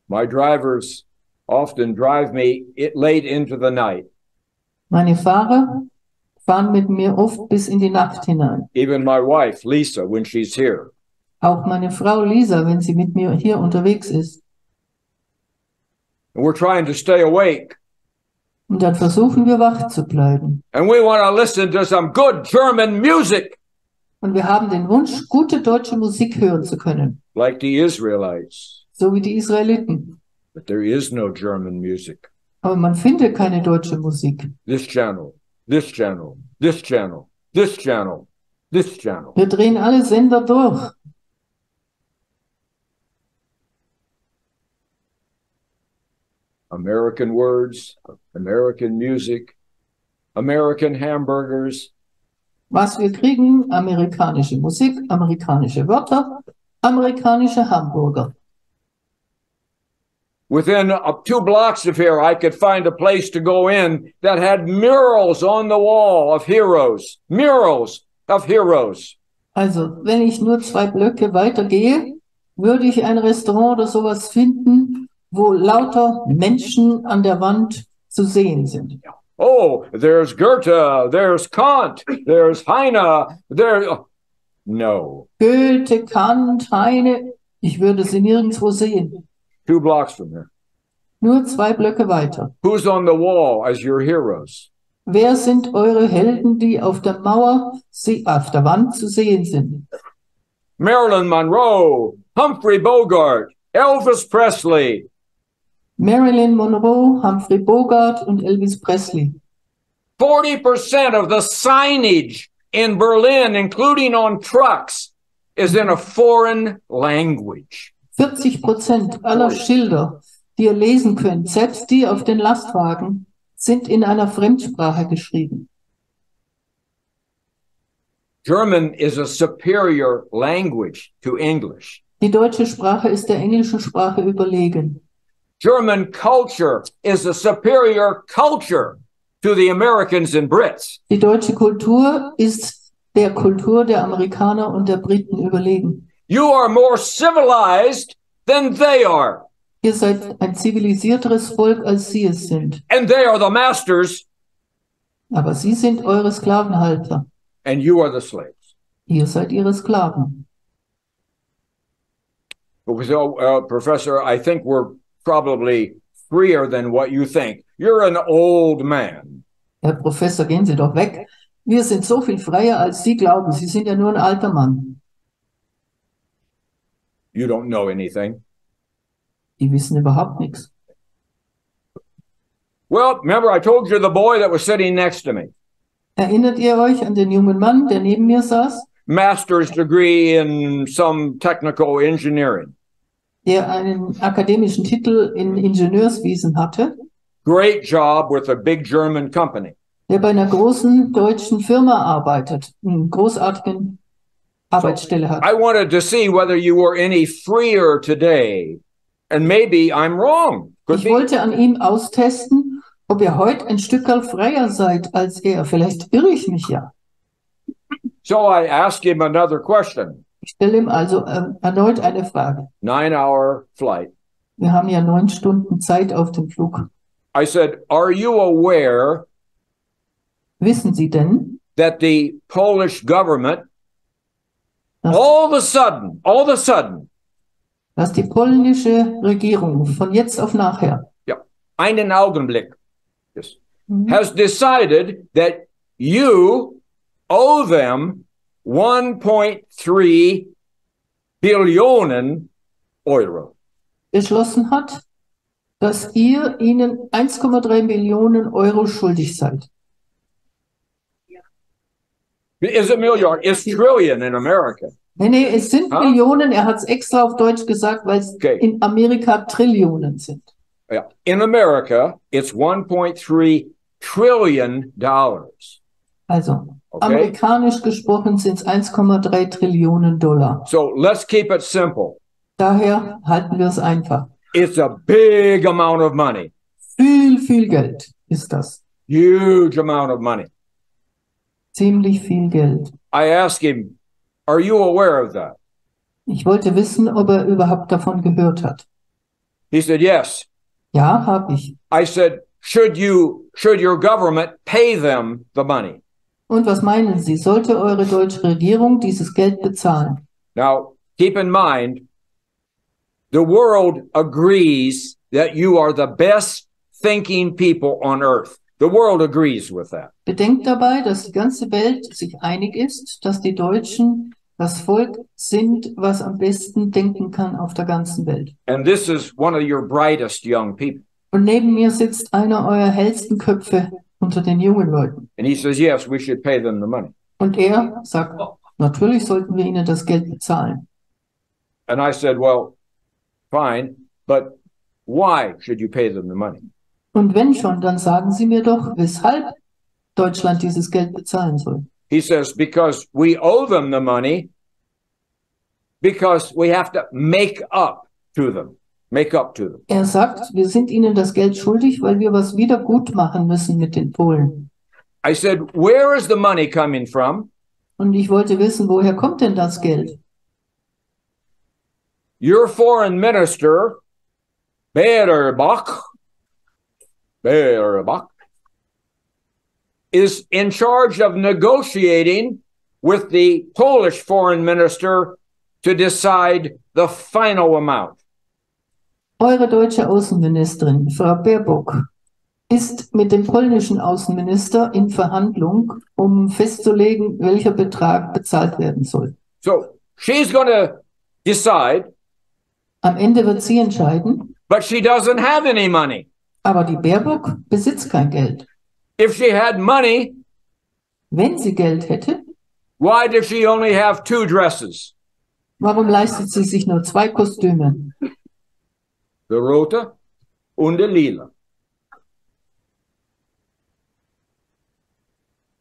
S1: My drivers often drive me late into the night.
S2: Meine Fahrer fahren mit mir oft bis in die Nacht hinein.
S1: Even my wife, Lisa, when she's here.
S2: Auch meine Frau Lisa, wenn sie mit mir hier unterwegs ist.
S1: And we're trying to stay awake.
S2: Und dann versuchen wir wach zu bleiben.
S1: And we want to listen to some good German music.
S2: Und wir haben den Wunsch, gute deutsche Musik hören zu können.
S1: Like the Israelites.
S2: So wie die Israeliten.
S1: But there is no German music.
S2: Aber man findet keine deutsche Musik.
S1: This channel, this channel, this channel, this channel, this channel.
S2: Wir drehen alle Sender durch.
S1: American words, American music, American hamburgers.
S2: Was wir kriegen, amerikanische Musik, amerikanische Wörter, amerikanische Hamburger.
S1: Within 2 blocks of here, I could find a place to go in that had murals on the wall of heroes. Murals of heroes.
S2: Also, wenn ich nur 2 Blöcke weiter gehe, würde ich ein Restaurant oder sowas finden, wo lauter Menschen an der Wand zu sehen sind.
S1: Oh, there's Goethe, there's Kant, there's Heine, No.
S2: Goethe, Kant, Heine, ich würde sie nirgendwo sehen.
S1: 2 blocks from here.
S2: Nur 2 Blöcke weiter.
S1: Who's on the wall as your heroes?
S2: Wer sind eure Helden, die auf der Mauer, auf der Wand zu sehen sind?
S1: Marilyn Monroe, Humphrey Bogart, Elvis Presley.
S2: Marilyn Monroe, Humphrey Bogart und Elvis Presley.
S1: 40% of the signage in Berlin, including on trucks, is in a foreign language.
S2: 40% aller Schilder, die ihr lesen könnt, selbst die auf den Lastwagen, sind in einer Fremdsprache geschrieben.
S1: German is a superior language to English.
S2: Die deutsche Sprache ist der englischen Sprache überlegen.
S1: German culture is a superior culture to the Americans and Brits.
S2: Die deutsche Kultur ist der Kultur der Amerikaner und der Briten überlegen.
S1: You are more civilized than they are.
S2: Ihr seid ein zivilisierteres Volk, als sie es sind.
S1: And they are the masters,
S2: Aber sie sind eure Sklavenhalter.
S1: and you are the slaves.
S2: Ihr seid ihre Sklaven.
S1: Professor, I think we're probably freer than what you think. You're an old man.
S2: Herr Professor, gehen Sie doch weg. Wir sind so viel freier, als Sie glauben. Sie sind ja nur ein alter Mann.
S1: You don't know anything.
S2: Die wissen überhaupt nichts.
S1: Well, remember I told you the boy that was sitting next to me.
S2: Erinnert ihr euch an den jungen Mann, der neben mir saß?
S1: Master's degree in some technical engineering.
S2: der einen akademischen Titel in Ingenieurswesen hatte,
S1: great job with a big German company.
S2: der bei einer großen deutschen Firma arbeitet, eine großartigen Arbeitsstelle hat.
S1: I wanted to see whether you were any freer today. And maybe I'm wrong. Could
S2: Ich
S1: be.
S2: wollte an ihm austesten, ob ihr heute ein Stückerl freier seid als er. Vielleicht irre ich mich ja.
S1: So I asked him another question.
S2: Ich stelle ihm also erneut eine Frage.
S1: 9-hour flight.
S2: Wir haben ja 9 Stunden Zeit auf dem Flug.
S1: I said, are you aware
S2: Wissen Sie denn,
S1: that the Polish government,
S2: dass,
S1: all of a sudden,
S2: dass die polnische Regierung von jetzt auf nachher
S1: yeah, einen Augenblick, yes, has decided that you owe them 1.3 Billionen Euro.
S2: beschlossen hat, dass ihr ihnen 1,3 Millionen Euro schuldig seid?
S1: Is it million? It's trillion in America.
S2: Nee, es sind Millionen. Er hat es extra auf Deutsch gesagt, weil es in Amerika Trillionen sind.
S1: Yeah. In America, it's 1.3 trillion dollars.
S2: Also, amerikanisch gesprochen sind es 1,3 Trillionen Dollar.
S1: So let's keep it simple.
S2: Daher halten wir es einfach.
S1: It's a big amount of money.
S2: Viel Geld ist das.
S1: Huge amount of money.
S2: Ziemlich viel Geld.
S1: I asked him, are you aware of that?
S2: Ich wollte wissen, ob er überhaupt davon gehört hat.
S1: He said, yes.
S2: Ja, habe ich.
S1: I said, should your government pay them the money?
S2: Und was meinen Sie? Sollte eure deutsche Regierung dieses Geld bezahlen?
S1: Now, keep in mind, the world agrees that you are the best thinking people on earth. The world agrees with that.
S2: Bedenkt dabei, dass die ganze Welt sich einig ist, dass die Deutschen das Volk sind, was am besten denken kann auf der ganzen Welt.
S1: And this is one of your brightest young people.
S2: Und neben mir sitzt einer eurer hellsten Köpfe unter den jungen Leuten.
S1: And he says, yes, we should pay them the money.
S2: Und er sagt, natürlich sollten wir ihnen das Geld bezahlen.
S1: And I said, well, fine, but why should you pay them the money?
S2: Und wenn schon, dann sagen Sie mir doch, weshalb Deutschland dieses Geld bezahlen soll.
S1: He says, because we owe them the money, because we have to make up to them. Make up to them.
S2: Er sagt, wir sind ihnen das Geld schuldig, weil wir was wieder gut machen müssen mit den Polen.
S1: I said, where is the money coming from?
S2: Und ich wollte wissen, woher kommt denn das Geld?
S1: Your foreign minister, Besuch, is in charge of negotiating with the Polish foreign minister to decide the final amount.
S2: Eure deutsche Außenministerin, Frau Baerbock, ist mit dem polnischen Außenminister in Verhandlung, um festzulegen, welcher Betrag bezahlt werden soll.
S1: So she's going to decide.
S2: Am Ende wird sie entscheiden.
S1: But she doesn't have any money.
S2: Aber die Baerbock besitzt kein Geld.
S1: If she had money,
S2: wenn sie Geld hätte,
S1: why does she only have 2 dresses?
S2: Warum leistet sie sich nur 2 Kostüme?
S1: The rote und the lila.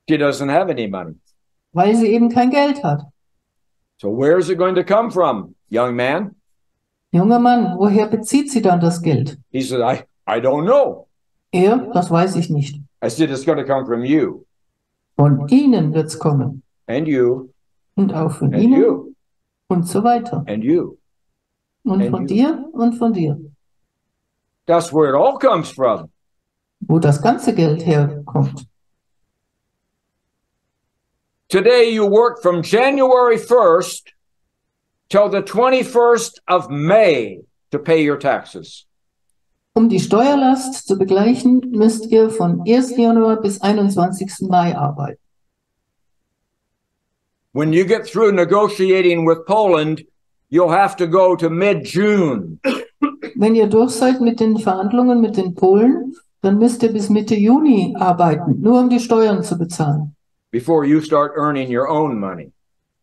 S1: She doesn't have any money.
S2: Weil sie eben kein Geld hat.
S1: So where is it going to come from, young man?
S2: Junger Mann, woher bezieht sie dann das Geld?
S1: He said, I don't know.
S2: Das weiß ich nicht.
S1: I said, it's going to come from you.
S2: Von Ihnen wird's kommen.
S1: And you.
S2: Und auch von
S1: And
S2: Ihnen.
S1: you.
S2: Und so weiter.
S1: And you.
S2: Und
S1: And
S2: von
S1: you.
S2: dir und von dir.
S1: That's where it all comes from.
S2: Wo das ganze Geld herkommt.
S1: Today you work from January 1st till the 21st of May to pay your taxes.
S2: Um die Steuerlast zu begleichen, müsst ihr von 1. Januar bis 21. Mai arbeiten.
S1: When you get through negotiating with Poland, you'll have to go to mid-June.
S2: Wenn ihr durch seid mit den Verhandlungen mit den Polen, dann müsst ihr bis Mitte Juni arbeiten, nur um die Steuern zu bezahlen.
S1: Before you start earning your own money.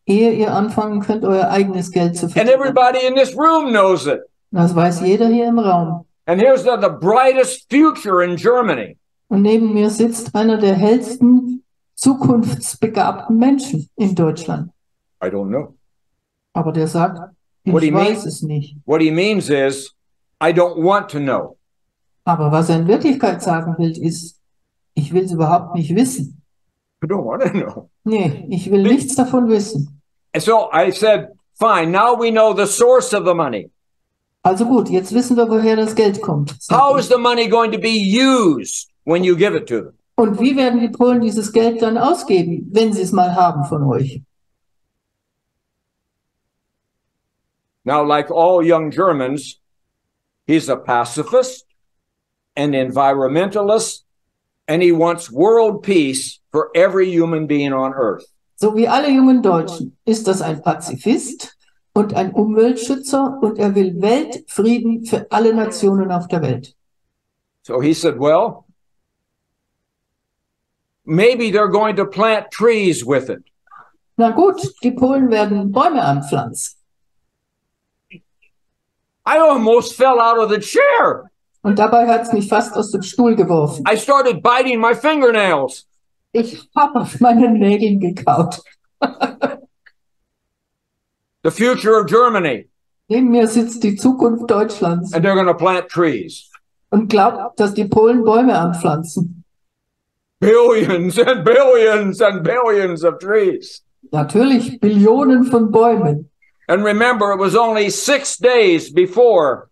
S2: Ehe ihr anfangen könnt, euer eigenes Geld zu
S1: And
S2: verdienen.
S1: everybody in this room knows it.
S2: Das weiß jeder hier im Raum.
S1: And here's the brightest future in Germany.
S2: Und neben mir sitzt einer der hellsten, zukunftsbegabten Menschen in Deutschland.
S1: I don't know.
S2: Aber der sagt,
S1: What he
S2: ich weiß
S1: means-
S2: es nicht.
S1: What he means is, I don't want to know.
S2: Aber was er in Wirklichkeit sagen will, ist, ich will es überhaupt nicht wissen.
S1: I don't want to know.
S2: Nee, ich will nichts davon wissen.
S1: And so I said, fine, now we know the source of the money.
S2: Also gut, jetzt wissen wir, woher das Geld kommt.
S1: How is the money going to be used when you give it to them?
S2: Und wie werden die Polen dieses Geld dann ausgeben, wenn sie es mal haben von euch?
S1: Now, like all young Germans, he's a pacifist, an environmentalist, and he wants world peace for every human being on earth.
S2: So wie alle jungen Deutschen ist das ein Pazifist und ein Umweltschützer und er will Weltfrieden für alle Nationen auf der Welt.
S1: So he said, well, maybe they're going to plant trees with it.
S2: Na gut, die Polen werden Bäume anpflanzen.
S1: I almost fell out of the chair.
S2: Und dabei hat es mich fast aus dem Stuhl geworfen.
S1: I started biting my fingernails.
S2: Ich habe auf meinen Nägeln gekaut.
S1: The future of Germany.
S2: Neben mir sitzt die Zukunft Deutschlands
S1: And they're going to plant trees.
S2: und glaubt, dass die Polen Bäume anpflanzen.
S1: Billions and billions and billions of trees.
S2: Natürlich Billionen von Bäumen.
S1: And remember, it was only 6 days before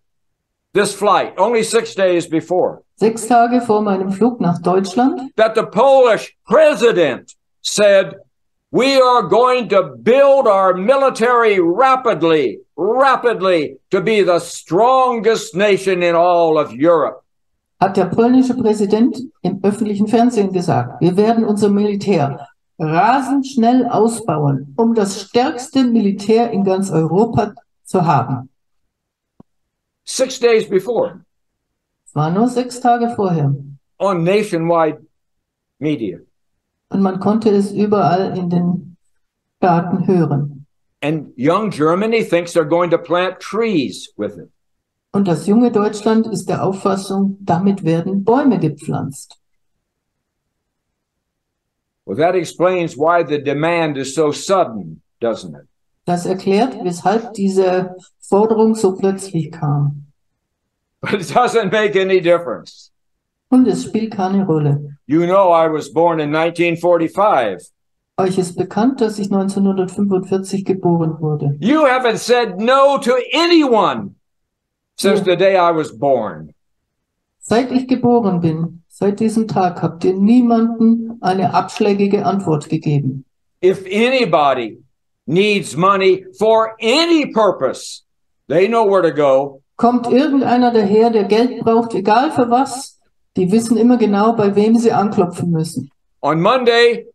S1: this flight, only 6 days before,
S2: 6 Tage vor meinem Flug nach Deutschland
S1: that the Polish president said, we are going to build our military rapidly to be the strongest nation in all of Europe.
S2: hat der polnische Präsident im öffentlichen Fernsehen gesagt, wir werden unser Militär rasend schnell ausbauen, um das stärkste Militär in ganz Europa zu haben.
S1: 6 days before,
S2: Es war nur 6 Tage vorher.
S1: on nationwide media.
S2: Und man konnte es überall in den Staaten hören.
S1: And young Germany thinks they're going to plant trees with it.
S2: Und das junge Deutschland ist der Auffassung, damit werden Bäume gepflanzt.
S1: Well, that explains why the demand is so sudden, doesn't it?
S2: Das erklärt, weshalb diese Forderung so plötzlich kam.
S1: But it doesn't make any difference.
S2: Und es spielt keine Rolle.
S1: You know, I was born in 1945.
S2: Euch ist bekannt, dass ich 1945 geboren wurde.
S1: You haven't said no to anyone since the day I was born.
S2: Seit ich geboren bin, seit diesem Tag habt ihr niemanden eine abschlägige Antwort gegeben.
S1: If anybody needs money for any purpose, they know where to go.
S2: Kommt irgendeiner daher, der Geld braucht, egal für was, die wissen immer genau, bei wem sie anklopfen müssen.
S1: On Monday,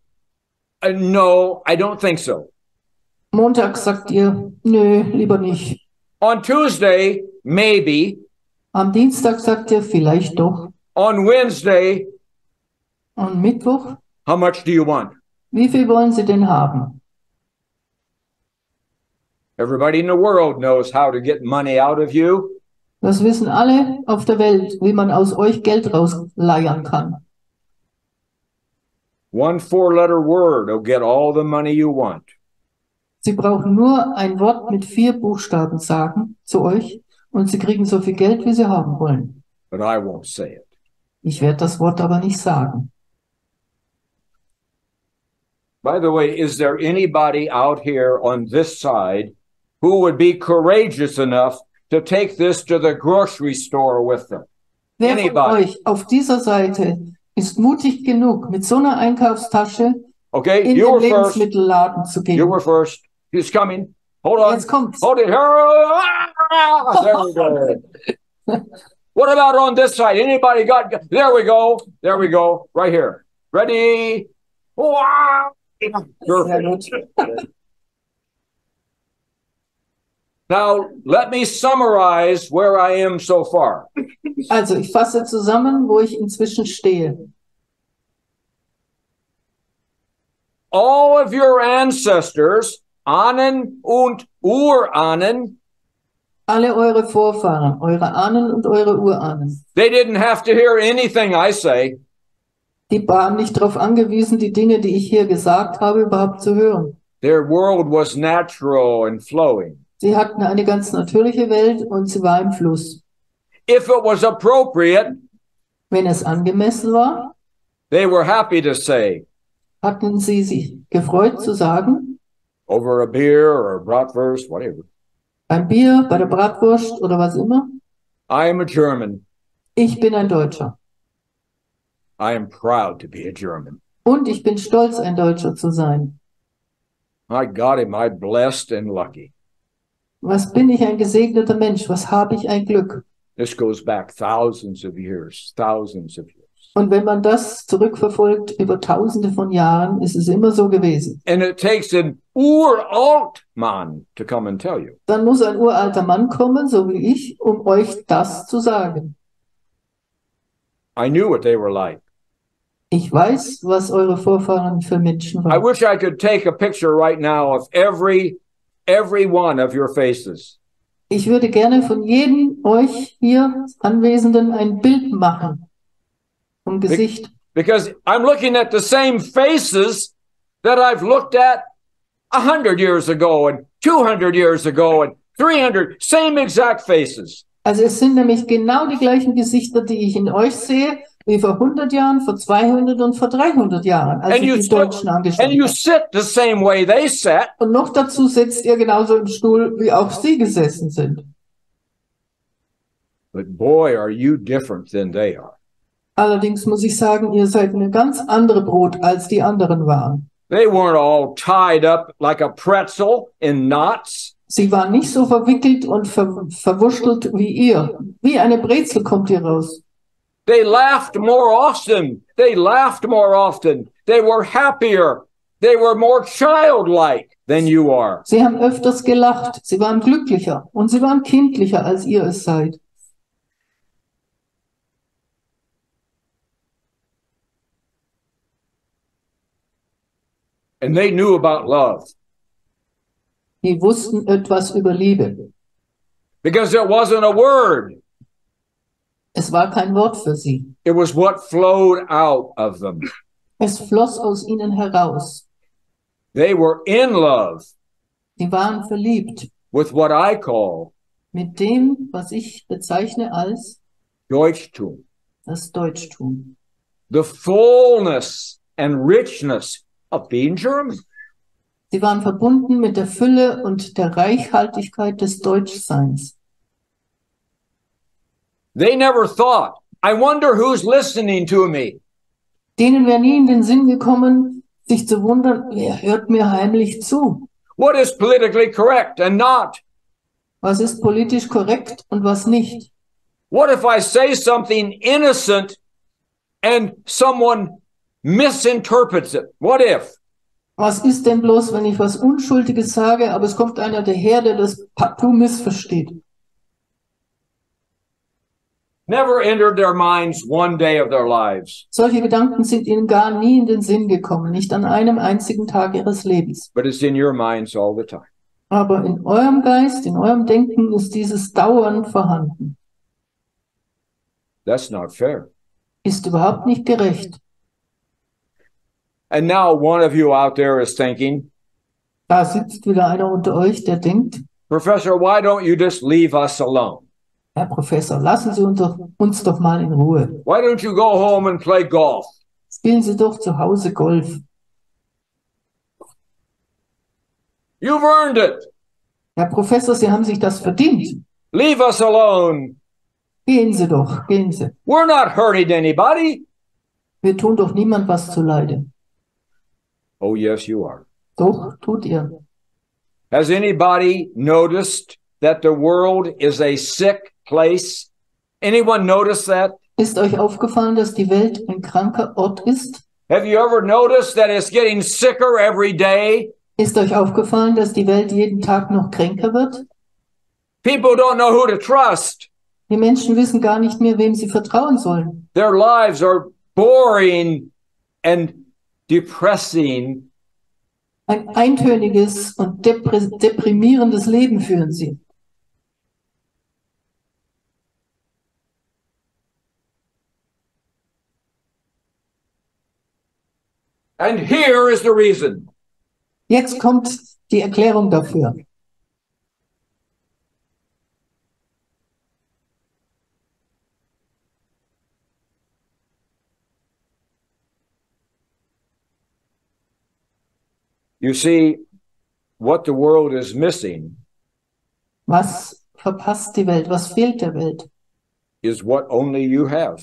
S1: no, I don't think so.
S2: Montag sagt ihr, nö, lieber nicht.
S1: On Tuesday, maybe.
S2: Am Dienstag sagt ihr, vielleicht doch.
S1: On Wednesday,
S2: Am Mittwoch,
S1: how much do you want?
S2: wie viel wollen sie denn haben?
S1: Everybody in the world knows how to get money out of you.
S2: Das wissen alle auf der Welt, wie man aus euch Geld rausleiern kann.
S1: One 4-letter word will get all the money you want.
S2: Sie brauchen nur ein Wort mit 4 Buchstaben sagen zu euch und sie kriegen so viel Geld, wie sie haben wollen.
S1: But I won't say it.
S2: Ich werde das Wort aber nicht sagen.
S1: By the way, is there anybody out here on this side who would be courageous enough to take this to the grocery store with them?
S2: Wer von
S1: Anybody?
S2: euch auf dieser Seite ist mutig genug, mit so einer Einkaufstasche
S1: Okay,
S2: in
S1: you
S2: den
S1: were first.
S2: Lebensmittelladen zu
S1: You
S2: gehen?
S1: were first. He's coming. Hold on.
S2: Jetzt kommt's.
S1: Hold it. Ah, there we go. What about on this side? Anybody got? There we go. There we go. Right here. Ready? Wow.
S2: Sehr gut.
S1: Now, let me summarize where I am so far.
S2: Also, ich fasse zusammen, wo ich inzwischen stehe.
S1: All of your ancestors, Ahnen und Urahnen,
S2: Alle eure Vorfahren, eure Ahnen und eure Urahnen.
S1: They didn't have to hear anything I say.
S2: Die waren nicht darauf angewiesen, die Dinge, die ich hier gesagt habe, überhaupt zu hören.
S1: Their world was natural and flowing.
S2: Sie hatten eine ganz natürliche Welt und sie war im Fluss.
S1: If it was appropriate,
S2: Wenn es angemessen war,
S1: they were happy to say,
S2: hatten sie sich gefreut zu sagen,
S1: over a beer or a bratwurst, whatever,
S2: beim Bier, bei der Bratwurst oder was immer,
S1: I am a German.
S2: ich bin ein Deutscher.
S1: I am proud to be a German.
S2: Und ich bin stolz, ein Deutscher zu sein.
S1: My God, am I blessed and lucky.
S2: Was bin ich ein gesegneter Mensch? Was habe ich ein Glück?
S1: This goes back thousands of years, thousands of years.
S2: Und wenn man das zurückverfolgt über Tausende von Jahren, ist es immer so gewesen.
S1: And it takes an uralt man to come and tell you.
S2: Dann muss ein uralter Mann kommen, so wie ich, um euch das zu sagen.
S1: I knew what they were like.
S2: Ich weiß, was eure Vorfahren für Menschen
S1: I
S2: waren.
S1: wish I could take a picture right now of every one of your faces.
S2: Ich würde gerne von jedem euch hier Anwesenden ein Bild machen vom Gesicht.
S1: Because I'm looking at the same faces that I've looked at 100 years ago and 200 years ago and 300, same exact faces.
S2: Also es sind nämlich genau die gleichen Gesichter, die ich in euch sehe, wie vor 100 Jahren, vor 200 und vor 300 Jahren, als
S1: And
S2: ich
S1: you,
S2: die Deutschen angeschaut
S1: and you
S2: habe.
S1: sit the same way they sat.
S2: Und noch dazu sitzt ihr genauso im Stuhl, wie auch sie gesessen sind.
S1: But boy, are you different than they are.
S2: Allerdings muss ich sagen, ihr seid eine ganz andere Brot, als die anderen waren.
S1: They weren't all tied up like a pretzel in knots.
S2: Sie waren nicht so verwickelt und verwurschtelt wie ihr. Wie eine Brezel kommt ihr raus.
S1: They laughed more often. They laughed more often. They were happier. They were more childlike than you are.
S2: Sie haben öfters gelacht, sie waren glücklicher und sie waren kindlicher, als ihr es seid.
S1: And they knew about love.
S2: Die wussten etwas über Liebe.
S1: Because it wasn't a word.
S2: Es war kein Wort für sie.
S1: It was what flowed out of them.
S2: Es floss aus ihnen heraus.
S1: They were in love
S2: Sie waren verliebt
S1: with what I call
S2: mit dem, was ich bezeichne als
S1: Deutschtum.
S2: das Deutschtum.
S1: The fullness and richness of being German.
S2: Sie waren verbunden mit der Fülle und der Reichhaltigkeit des Deutschseins.
S1: They never thought, I wonder who's listening to me.
S2: Denen wäre nie in den Sinn gekommen, sich zu wundern, wer hört mir heimlich zu?
S1: What is politically correct and not?
S2: Was ist politisch korrekt und was nicht?
S1: What if I say something innocent and someone misinterprets it? What if?
S2: Was ist denn bloß, wenn ich was Unschuldiges sage, aber es kommt einer daher, der das partout missversteht?
S1: Never entered their minds one day of their lives.
S2: Solche Gedanken sind ihnen gar nie in den Sinn gekommen, nicht an einem einzigen Tag ihres Lebens.
S1: But it's in your minds all the time.
S2: Aber in eurem Geist, in eurem Denken ist dieses dauernd vorhanden.
S1: That's not fair.
S2: Ist überhaupt nicht gerecht.
S1: And now one of you out there is thinking,
S2: Da sitzt wieder einer unter euch, der denkt,
S1: Professor, why don't you just leave us alone?
S2: Herr Professor, lassen Sie uns doch mal in Ruhe.
S1: Why don't you go home and play golf?
S2: Spielen Sie doch zu Hause Golf.
S1: You've earned it.
S2: Herr Professor, Sie haben sich das verdient.
S1: Leave us alone.
S2: Gehen Sie doch, gehen Sie.
S1: We're not hurting anybody.
S2: Wir tun doch niemand was zuleide.
S1: Oh, yes, you are.
S2: Doch, tut ihr.
S1: Has anybody noticed that the world is a sick place? Anyone noticed that?
S2: Ist euch aufgefallen, dass die Welt ein kranker Ort ist?
S1: Have you ever noticed that it's getting sicker every day?
S2: Ist euch aufgefallen, dass die Welt jeden Tag noch kränker wird?
S1: People don't know who to trust.
S2: Die Menschen wissen gar nicht mehr, wem sie vertrauen sollen.
S1: Their lives are boring and depressing.
S2: Ein eintöniges und deprimierendes Leben führen sie.
S1: And here is the reason.
S2: Jetzt kommt die Erklärung dafür.
S1: You see, what the world is missing
S2: Was verpasst die Welt? Was fehlt der Welt?
S1: is what only you have.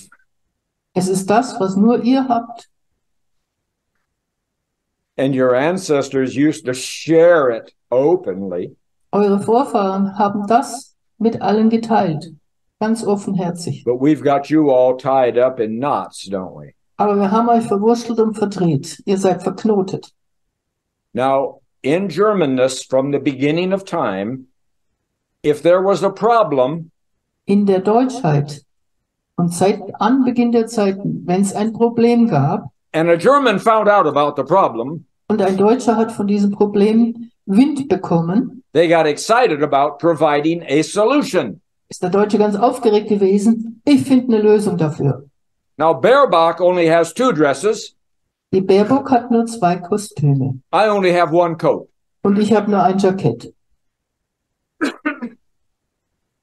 S2: Es ist das, was nur ihr habt.
S1: And your ancestors used to share it openly.
S2: Eure Vorfahren haben das mit allen geteilt. Ganz offenherzig.
S1: But we've got you all tied up in knots, don't we?
S2: Aber wir haben euch verwurstelt und verdreht. Ihr seid verknotet.
S1: Now, in Germanness, from the beginning of time, if there was a problem,
S2: In der Deutschheit und seit Anbeginn der Zeiten, wenn es ein Problem gab
S1: and a German found out about the problem,
S2: und ein Deutscher hat von diesem Problem Wind bekommen,
S1: they got excited about providing a solution.
S2: ist der Deutsche ganz aufgeregt gewesen. Ich finde eine Lösung dafür.
S1: Now, Baerbock only has 2 dresses.
S2: Die Baerbock hat nur 2 Kostüme
S1: I only have 1 coat.
S2: und ich habe nur ein Jackett.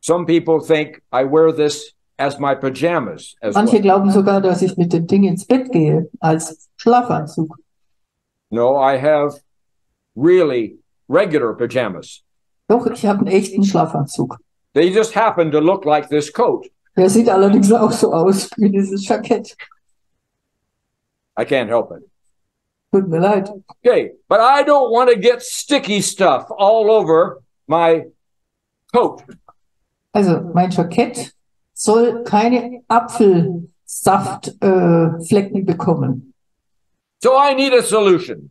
S1: Some people think I wear this as my pajamas as
S2: Manche
S1: well.
S2: glauben sogar, dass ich mit dem Ding ins Bett gehe, als Schlafanzug.
S1: No, I have really regular pajamas.
S2: Doch, ich habe einen echten Schlafanzug.
S1: They just happen to look like this coat.
S2: Der sieht allerdings auch so aus wie dieses Jackett.
S1: I can't help it.
S2: Tut mir leid.
S1: Okay, but I don't want to get sticky stuff all over my coat.
S2: Also, mein Jackett soll keine Apfelsaftflecken bekommen.
S1: So I need a solution.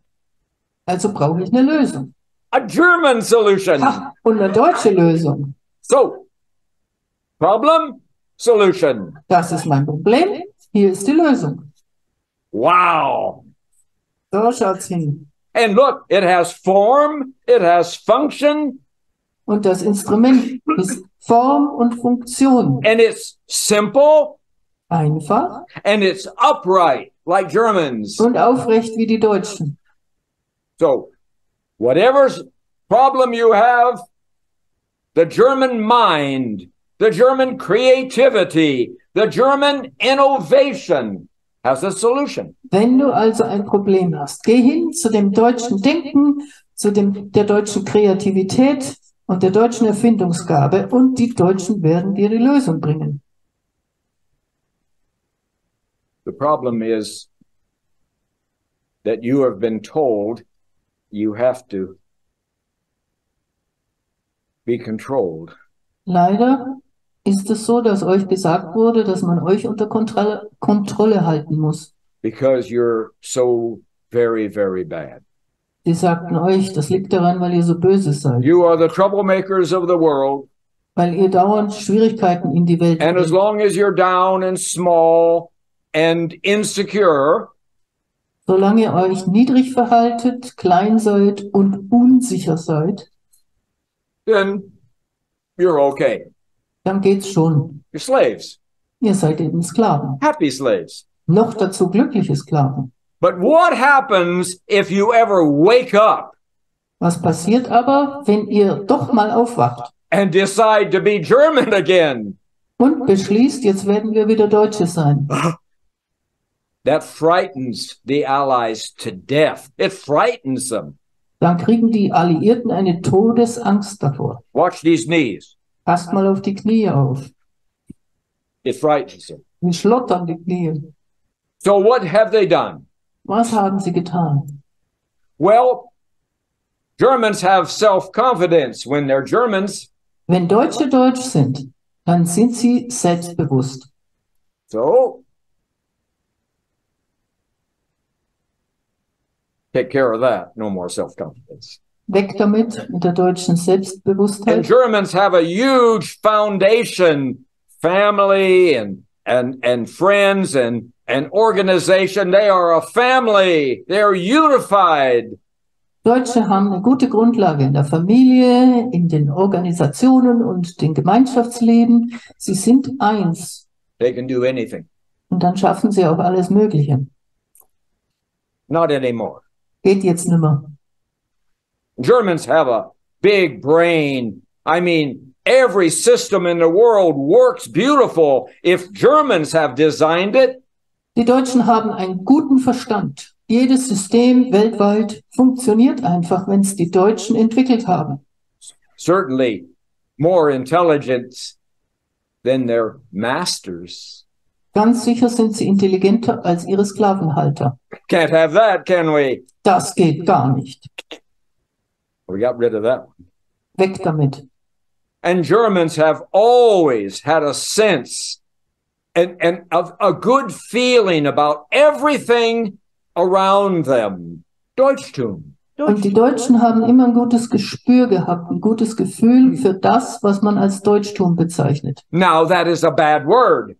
S2: Also brauche ich eine Lösung.
S1: A German solution.
S2: Ha, und eine deutsche Lösung.
S1: So, problem, solution.
S2: Das ist mein Problem. Hier ist die Lösung.
S1: Wow.
S2: So schaut's hin.
S1: And look, it has form, it has function,
S2: Und das Instrument ist Form und Funktion.
S1: and it's simple,
S2: Einfach
S1: and it's upright, like Germans.
S2: und aufrecht wie die Deutschen.
S1: So, whatever problem you have, the German mind, the German creativity, the German innovation has a solution.
S2: Wenn du also ein Problem hast, geh hin zu dem deutschen Denken, der deutschen Kreativität und der deutschen Erfindungsgabe und die Deutschen werden dir die Lösung bringen.
S1: The problem is that you have been told you have to be controlled.
S2: Leider ist es so, dass euch gesagt wurde, dass man euch unter Kontrolle halten muss.
S1: Because you're so very, very bad.
S2: Sie sagten euch, das liegt daran, weil ihr so böse seid,
S1: You are the troublemakers of the world,
S2: weil ihr dauernd Schwierigkeiten in die Welt
S1: and as
S2: bringt.
S1: long as you're down and small and insecure,
S2: Solange ihr euch niedrig verhaltet, klein seid und unsicher seid,
S1: then you're okay.
S2: dann geht's schon.
S1: You're slaves,
S2: Ihr seid eben Sklaven.
S1: happy slaves.
S2: Noch dazu glückliche Sklaven.
S1: But what happens if you ever wake up
S2: Was passiert aber, wenn ihr doch mal aufwacht
S1: and decide to be German again?
S2: und beschließt, jetzt werden wir wieder Deutsche sein?
S1: That frightens the Allies to death. It frightens them.
S2: Dann kriegen die Alliierten eine Todesangst davor.
S1: Watch these knees.
S2: Passt mal auf die Knie auf.
S1: It frightens them.
S2: Die schlottern die Knie.
S1: So what have they done?
S2: Was haben sie getan?
S1: Well, Germans have self-confidence when they're Germans.
S2: Wenn Deutsche deutsch sind, dann sind sie selbstbewusst.
S1: So take care of that. No more self-confidence.
S2: Weg damit mit der deutschen
S1: And
S2: Selbstbewusstheit.
S1: Germans have a huge foundation, family and friends and organization. They are a family. They are unified.
S2: Deutsche haben eine gute Grundlage in der Familie, in den Organisationen und dem Gemeinschaftsleben. Sie sind eins
S1: They can do anything.
S2: und dann schaffen sie auch alles Mögliche.
S1: Not anymore.
S2: Geht jetzt nimmer.
S1: Germans have a big brain. I mean, every system in the world works beautiful. If Germans have designed it,
S2: Die Deutschen haben einen guten Verstand. Jedes System weltweit funktioniert einfach, wenn es die Deutschen entwickelt haben.
S1: certainly more intelligent than their masters.
S2: Ganz sicher sind sie intelligenter als ihre Sklavenhalter.
S1: Can't have that, can we?
S2: Das geht gar nicht.
S1: We got rid of that one.
S2: Weg damit.
S1: And Germans have always had a sense and of a good feeling about everything around them. Deutschtum.
S2: Und die Deutschen haben immer ein gutes Gespür gehabt, ein gutes Gefühl für das, was man als Deutschtum bezeichnet.
S1: Now that is a bad word.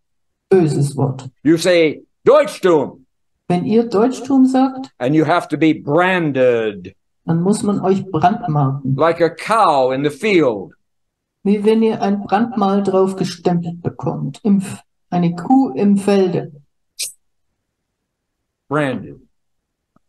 S2: Böses Wort.
S1: You say Deutschtum,
S2: Wenn ihr Deutschtum sagt,
S1: and you have to be branded
S2: dann muss man euch brandmarken.
S1: like a cow in the field.
S2: Wie wenn ihr ein Brandmal drauf gestempelt bekommt. Eine Kuh im Felde.
S1: Branded.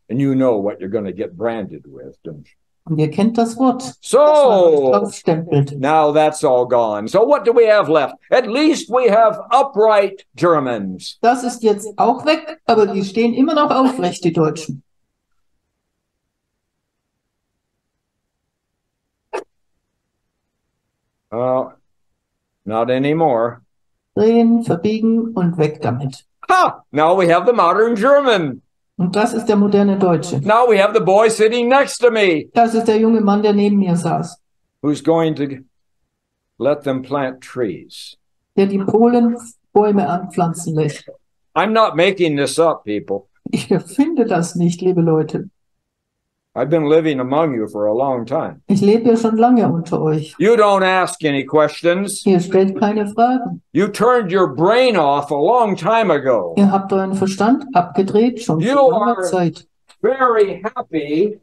S1: And you know what you're going to get branded with, don't you?
S2: Und ihr kennt das Wort, das man
S1: So,
S2: draufstempelt.
S1: now that's all gone. So what do we have left? At least we have upright Germans.
S2: Das ist jetzt auch weg, aber die stehen immer noch aufrecht, die Deutschen.
S1: Not anymore.
S2: Drehen, verbiegen und weg damit.
S1: Ha! Now we have the modern German.
S2: Und das ist der moderne Deutsche.
S1: Now we have the boy sitting next to me
S2: Das ist der junge Mann, der neben mir saß,
S1: who's going to let them plant trees.
S2: der die Polen Bäume anpflanzen lässt.
S1: I'm not making this up, people.
S2: Ich erfinde das nicht, liebe Leute.
S1: I've been living among you for a long time.
S2: Ich lebe ja schon lange unter euch.
S1: You don't ask any questions.
S2: Ihr stellt keine Fragen.
S1: You turned your brain off a long time ago.
S2: Ihr habt euren Verstand abgedreht, schon
S1: You
S2: vor langer
S1: are-
S2: Zeit.
S1: Very happy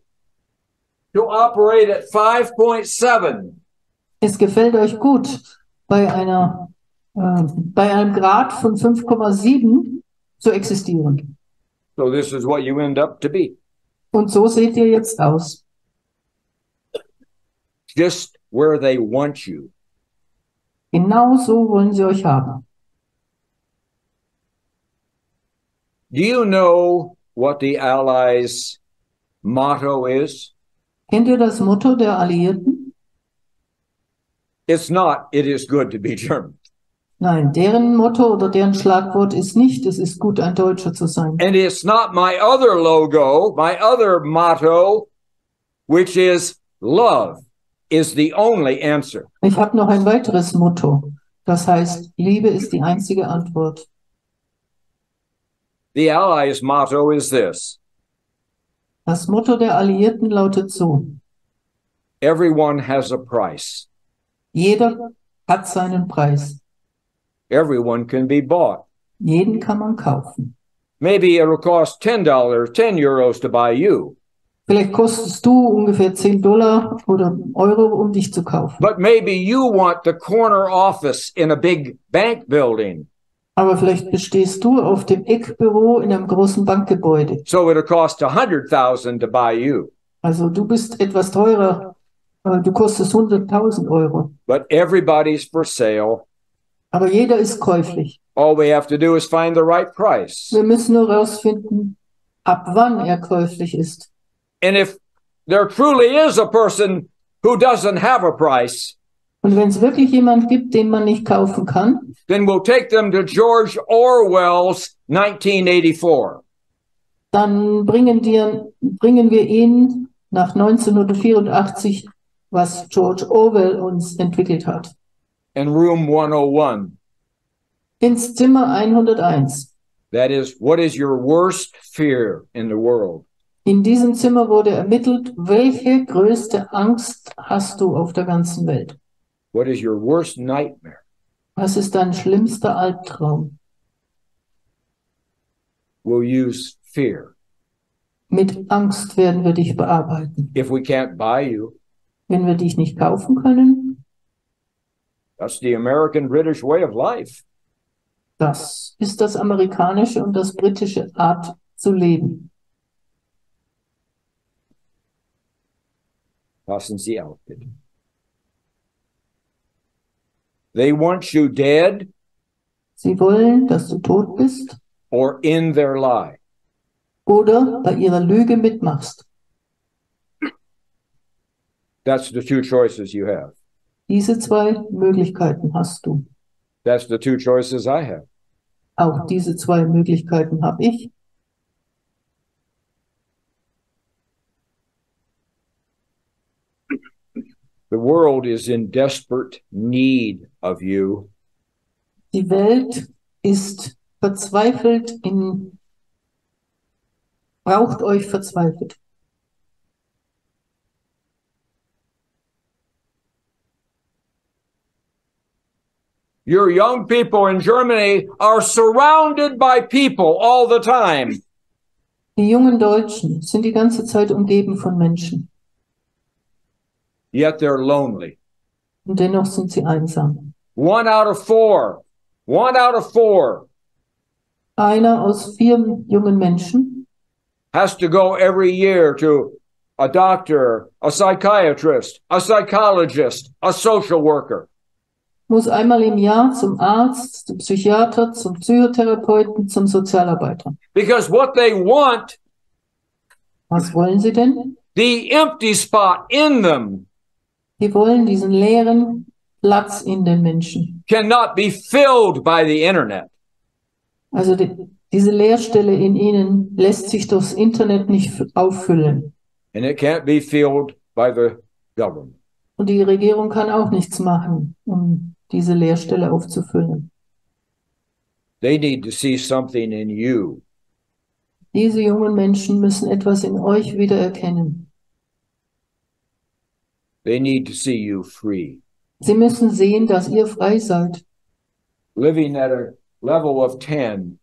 S1: to operate at 5.7.
S2: Es gefällt euch gut, bei einem Grad von 5,7 zu existieren.
S1: So this is what you end up to be.
S2: Und so seht ihr jetzt aus.
S1: Just where they want you.
S2: Genau so wollen sie euch haben.
S1: Do you know what the Allies' motto is?
S2: Kennt ihr das Motto der Alliierten?
S1: It's not, it is good to be German.
S2: Nein, deren Motto oder deren Schlagwort ist nicht, es ist gut, ein Deutscher zu sein.
S1: And it's not my other logo, my other motto, which is love is the only answer.
S2: Ich habe noch ein weiteres Motto. Das heißt, Liebe ist die einzige Antwort.
S1: The Allies' motto is this:
S2: Das Motto der Alliierten lautet so:
S1: everyone has a price.
S2: Jeder hat seinen Preis.
S1: Everyone can be bought.
S2: Jeden kann man kaufen.
S1: Maybe it'll cost $10, 10 euros to buy you.
S2: Vielleicht kostest du ungefähr $10 oder Euro, um dich zu kaufen.
S1: But maybe you want the corner office in a big bank building.
S2: Aber vielleicht bestehst du auf dem Eckbüro in einem großen Bankgebäude.
S1: So it'll cost 100,000 to buy you.
S2: Also du bist etwas teurer. Du kostest 100.000 Euro.
S1: But everybody's for sale.
S2: Aber jeder ist käuflich.
S1: All we have to do is find the right price.
S2: Wir müssen nur herausfinden, ab wann er käuflich ist.
S1: And if there truly is a person who doesn't have a price,
S2: Und wenn es wirklich jemand gibt, den man nicht kaufen kann,
S1: then we'll take them to George Orwell's 1984.
S2: dann bringen wir ihn nach 1984, was George Orwell uns entwickelt hat,
S1: In room 101.
S2: ins Zimmer 101.
S1: That is, what is your worst fear in the world?
S2: In diesem Zimmer wurde ermittelt, welche größte Angst hast du auf der ganzen Welt?
S1: What is your worst nightmare?
S2: Was ist dein schlimmster Albtraum?
S1: We'll use fear.
S2: Mit Angst werden wir dich bearbeiten.
S1: If we can't buy you,
S2: Wenn wir dich nicht kaufen können,
S1: that's the American-British way of life.
S2: das ist das amerikanische und das britische Art zu leben.
S1: Passen Sie auf, bitte. They want you dead
S2: Sie wollen, dass du tot bist
S1: or in their lie.
S2: oder bei ihrer Lüge mitmachst.
S1: That's the two choices you have.
S2: Diese zwei Möglichkeiten hast du.
S1: That's the two choices I have.
S2: Auch diese zwei Möglichkeiten habe ich.
S1: The world is in desperate need of you.
S2: Die Welt ist verzweifelt braucht euch verzweifelt.
S1: Your young people in Germany are surrounded by people all the time.
S2: Die jungen Deutschen sind die ganze Zeit umgeben von Menschen.
S1: Yet they're lonely.
S2: Und dennoch sind sie einsam.
S1: 1 out of 4. 1 out of 4
S2: Einer aus 4 jungen Menschen
S1: has to go every year to a doctor, a psychiatrist, a psychologist, a social worker.
S2: muss einmal im Jahr zum Arzt, zum Psychiater, zum Psychotherapeuten, zum Sozialarbeiter.
S1: Because what they want,
S2: Was wollen sie denn?
S1: the empty spot in them,
S2: Die wollen diesen leeren Platz in den Menschen.
S1: cannot be filled by the internet.
S2: Also diese Leerstelle in ihnen lässt sich durchs Internet nicht auffüllen.
S1: And it can't be filled by the government.
S2: Und die Regierung kann auch nichts machen, um diese Leerstelle aufzufüllen.
S1: They need to see something in you.
S2: Diese jungen Menschen müssen etwas in euch wiedererkennen.
S1: They need to see you free.
S2: Sie müssen sehen, dass ihr frei seid,
S1: Living at a level of 10,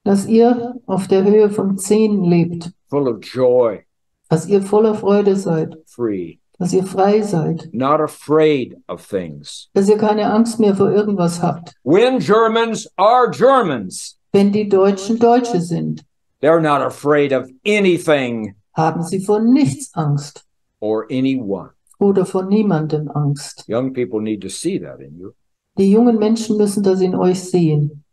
S2: dass ihr auf der Höhe von 10 lebt,
S1: full of joy,
S2: dass ihr voller Freude seid,
S1: free,
S2: dass ihr frei seid,
S1: not afraid of things.
S2: dass ihr keine Angst mehr vor irgendwas habt.
S1: When Germans are Germans,
S2: Wenn die Deutschen Deutsche sind,
S1: they're not afraid of anything
S2: haben sie vor nichts Angst
S1: or anyone.
S2: oder vor niemandem Angst.
S1: Young people need to see that in you.
S2: Die jungen Menschen müssen das in euch sehen.